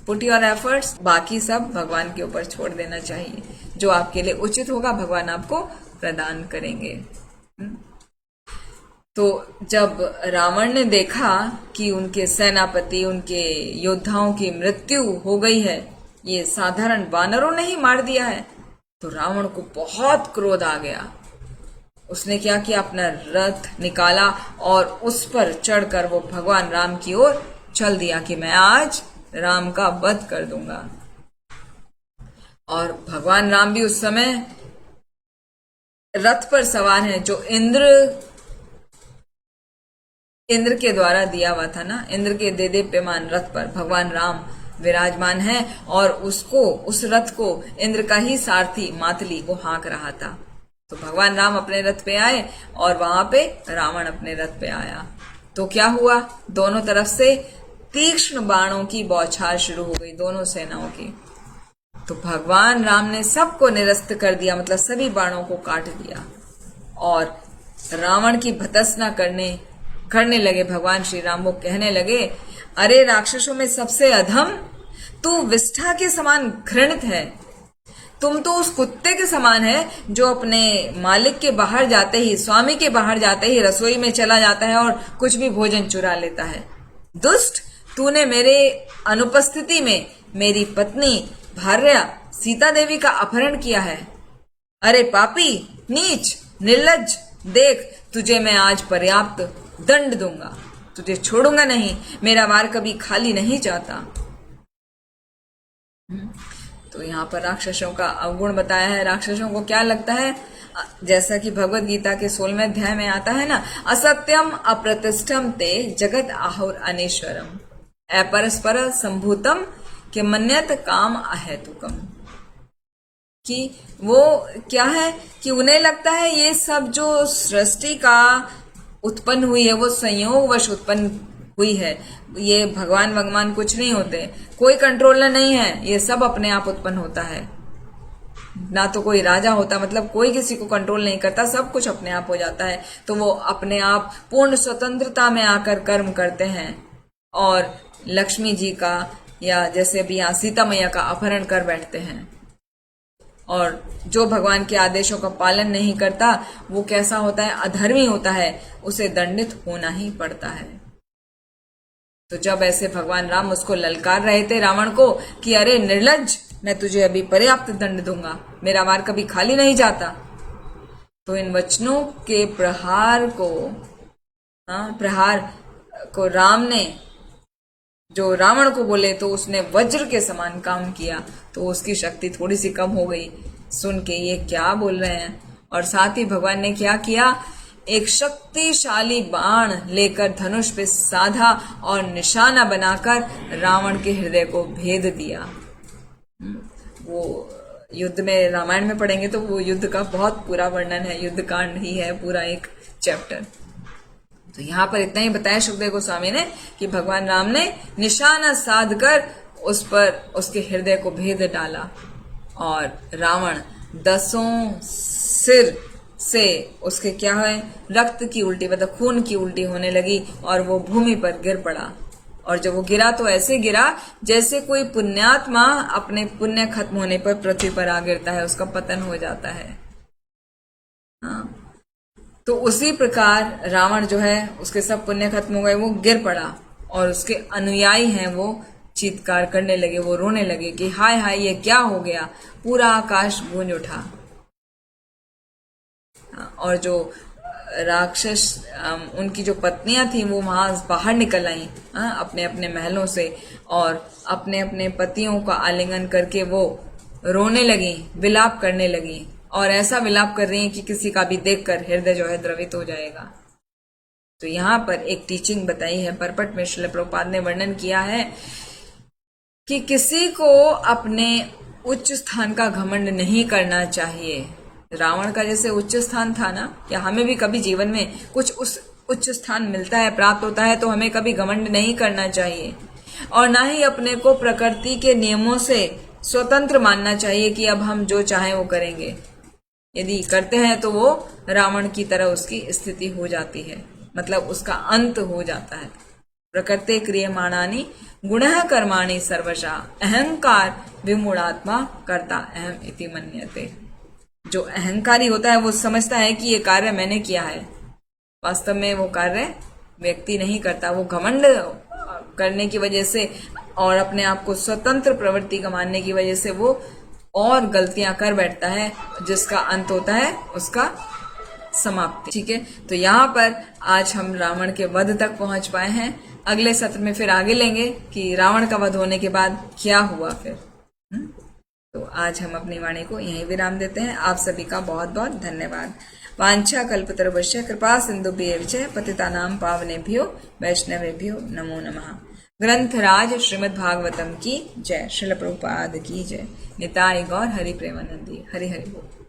put your efforts, बाकी सब भगवान के ऊपर छोड़ देना चाहिए। जो आपके लिए उचित होगा भगवान आपको प्रदान करेंगे। तो जब रावण ने देखा कि उनके सेनापति, उनके योद्धाओं की मृत्यु हो गई है, ये साधारण वानरों ने ही मार दिया है, तो रावण को बहुत क्रोध आ गया। उसने क्या किया, अपना रथ निकाला और उस पर चढ़कर वो भगवान राम की ओर चल दिया कि मैं आज राम का वध कर दूंगा। और भगवान राम भी उस समय रथ पर सवार हैं, जो इंद्र के द्वारा दिया हुआ था ना, इंद्र के देदीप्यमान रथ पर भगवान राम विराजमान है और उस रथ को इंद्र का ही सारथी मातली वो हाँक रहा था। तो भगवान राम अपने रथ पे आए और वहां पे रावण अपने रथ पे आया। तो क्या हुआ, दोनों तरफ से तीक्ष्ण बाणों की बौछार शुरू हो गई, दोनों सेनाओं की। तो भगवान राम ने सबको निरस्त कर दिया, मतलब सभी बाणों को काट दिया और रावण की भत्सना करने लगे भगवान श्री राम। वो कहने लगे, अरे राक्षसों में सबसे अधम, तू विष्ठा के समान घृणित है। तुम तो उस कुत्ते के समान है जो अपने मालिक के बाहर जाते ही, स्वामी के बाहर जाते ही रसोई में चला जाता है और कुछ भी भोजन चुरा लेता है। दुष्ट, तूने मेरे अनुपस्थिति में मेरी पत्नी भार्या सीता देवी का अपहरण किया है। अरे पापी, नीच, निर्लज्ज, देख तुझे मैं आज पर्याप्त दंड दूंगा, तुझे छोड़ूंगा नहीं, मेरा वार कभी खाली नहीं जाता। तो यहाँ पर राक्षसों का अवगुण बताया है। राक्षसों को क्या लगता है, जैसा कि भगवत गीता के 16वें अध्याय में आता है ना, असत्यम अप्रतिष्ठम ते जगत आहुर अनेश्वरम अपरस्पर संभूतम के मन्यत काम अहेतुकम। कि वो क्या है कि उन्हें लगता है ये सब जो सृष्टि का उत्पन्न हुई है वो संयोगवश उत्पन्न हुई है, ये भगवान कुछ नहीं होते, कोई कंट्रोलर नहीं है, ये सब अपने आप उत्पन्न होता है। ना तो कोई राजा होता, मतलब कोई किसी को कंट्रोल नहीं करता, सब कुछ अपने आप हो जाता है। तो वो अपने आप पूर्ण स्वतंत्रता में आकर कर्म करते हैं और लक्ष्मी जी का या जैसे अभी यहाँ सीता मैया का अपहरण कर बैठते हैं। और जो भगवान के आदेशों का पालन नहीं करता वो कैसा होता है, अधर्मी होता है, उसे दंडित होना ही पड़ता है। तो जब ऐसे भगवान राम उसको ललकार रहे थे रावण को कि अरे निर्लज्ज, मैं तुझे अभी पर्याप्त दंड दूंगा, मेरा वार कभी खाली नहीं जाता, तो इन वचनों के प्रहार को राम ने जो रावण को बोले तो उसने वज्र के समान काम किया, तो उसकी शक्ति थोड़ी सी कम हो गई सुन के ये क्या बोल रहे हैं। और साथ ही भगवान ने क्या किया, एक शक्तिशाली बाण लेकर धनुष पे साधा और निशाना बनाकर रावण के हृदय को भेद दिया। वो युद्ध में रामायण में पढ़ेंगे तो वो युद्ध का बहुत पूरा वर्णन है, युद्ध कांड ही है पूरा एक चैप्टर। तो यहाँ पर इतना ही बताया सुखदेव गोस्वामी ने कि भगवान राम ने निशाना साध कर उस पर उसके हृदय को भेद डाला और रावण 10 सिर से उसके क्या है, रक्त की उल्टी, मतलब खून की उल्टी होने लगी और वो भूमि पर गिर पड़ा। और जब वो गिरा तो ऐसे गिरा जैसे कोई पुण्यात्मा अपने पुण्य खत्म होने पर पृथ्वी पर आ गिरता है, उसका पतन हो जाता है। हाँ, तो उसी प्रकार रावण जो है उसके सब पुण्य खत्म हो गए, वो गिर पड़ा और उसके अनुयायी हैं वो चीत्कार करने लगे, वो रोने लगे कि हाय हाय ये क्या हो गया, पूरा आकाश गूंज उठा। और जो राक्षस उनकी जो पत्नियां थी वो वहां बाहर निकल आई अपने अपने महलों से और अपने अपने पतियों का आलिंगन करके वो रोने लगी, विलाप करने लगी और ऐसा विलाप कर रही है कि किसी का भी देखकर हृदय जो है द्रवित हो जाएगा। तो यहाँ पर एक टीचिंग बताई है परपट में, श्रील प्रभुपाद ने वर्णन किया है कि किसी को अपने उच्च स्थान का घमंड नहीं करना चाहिए। रावण का जैसे उच्च स्थान था ना, या हमें भी कभी जीवन में कुछ उस उच्च स्थान मिलता है, प्राप्त होता है, तो हमें कभी घमंड नहीं करना चाहिए और ना ही अपने को प्रकृति के नियमों से स्वतंत्र मानना चाहिए कि अब हम जो चाहें वो करेंगे। यदि करते हैं तो वो रावण की तरह उसकी स्थिति हो जाती है, मतलब उसका अंत हो जाता है। प्रकृते क्रियमाणानि गुणः कर्माणि सर्वशा अहंकार विमूढ़ात्मा कर्ता अहम इति मन्यते। जो अहंकारी होता है वो समझता है कि ये कार्य मैंने किया है, वास्तव में वो कार्य व्यक्ति नहीं करता। वो घमंड करने की वजह से और अपने आप को स्वतंत्र प्रवृत्ति का मानने की वजह से वो और गलतियां कर बैठता है, जिसका अंत होता है उसका समाप्ति। ठीक है, तो यहाँ पर आज हम रावण के वध तक पहुंच पाए हैं। अगले सत्र में फिर आगे लेंगे कि रावण का वध होने के बाद क्या हुआ फिर। तो आज हम अपनी वाणी को यहीं विराम देते हैं। आप सभी का बहुत बहुत धन्यवाद। वांछा कल्पतरुभ्यश्च कृपा सिंधुभ्येव च पतितानां पावनेभ्यो वैष्णवेभ्यो नमो नमः। ग्रंथराज श्रीमद् भागवतम की जय। श्रील प्रभुपाद की जय। निताई गौर हरि प्रेमानंदी। हरि हरि बोल।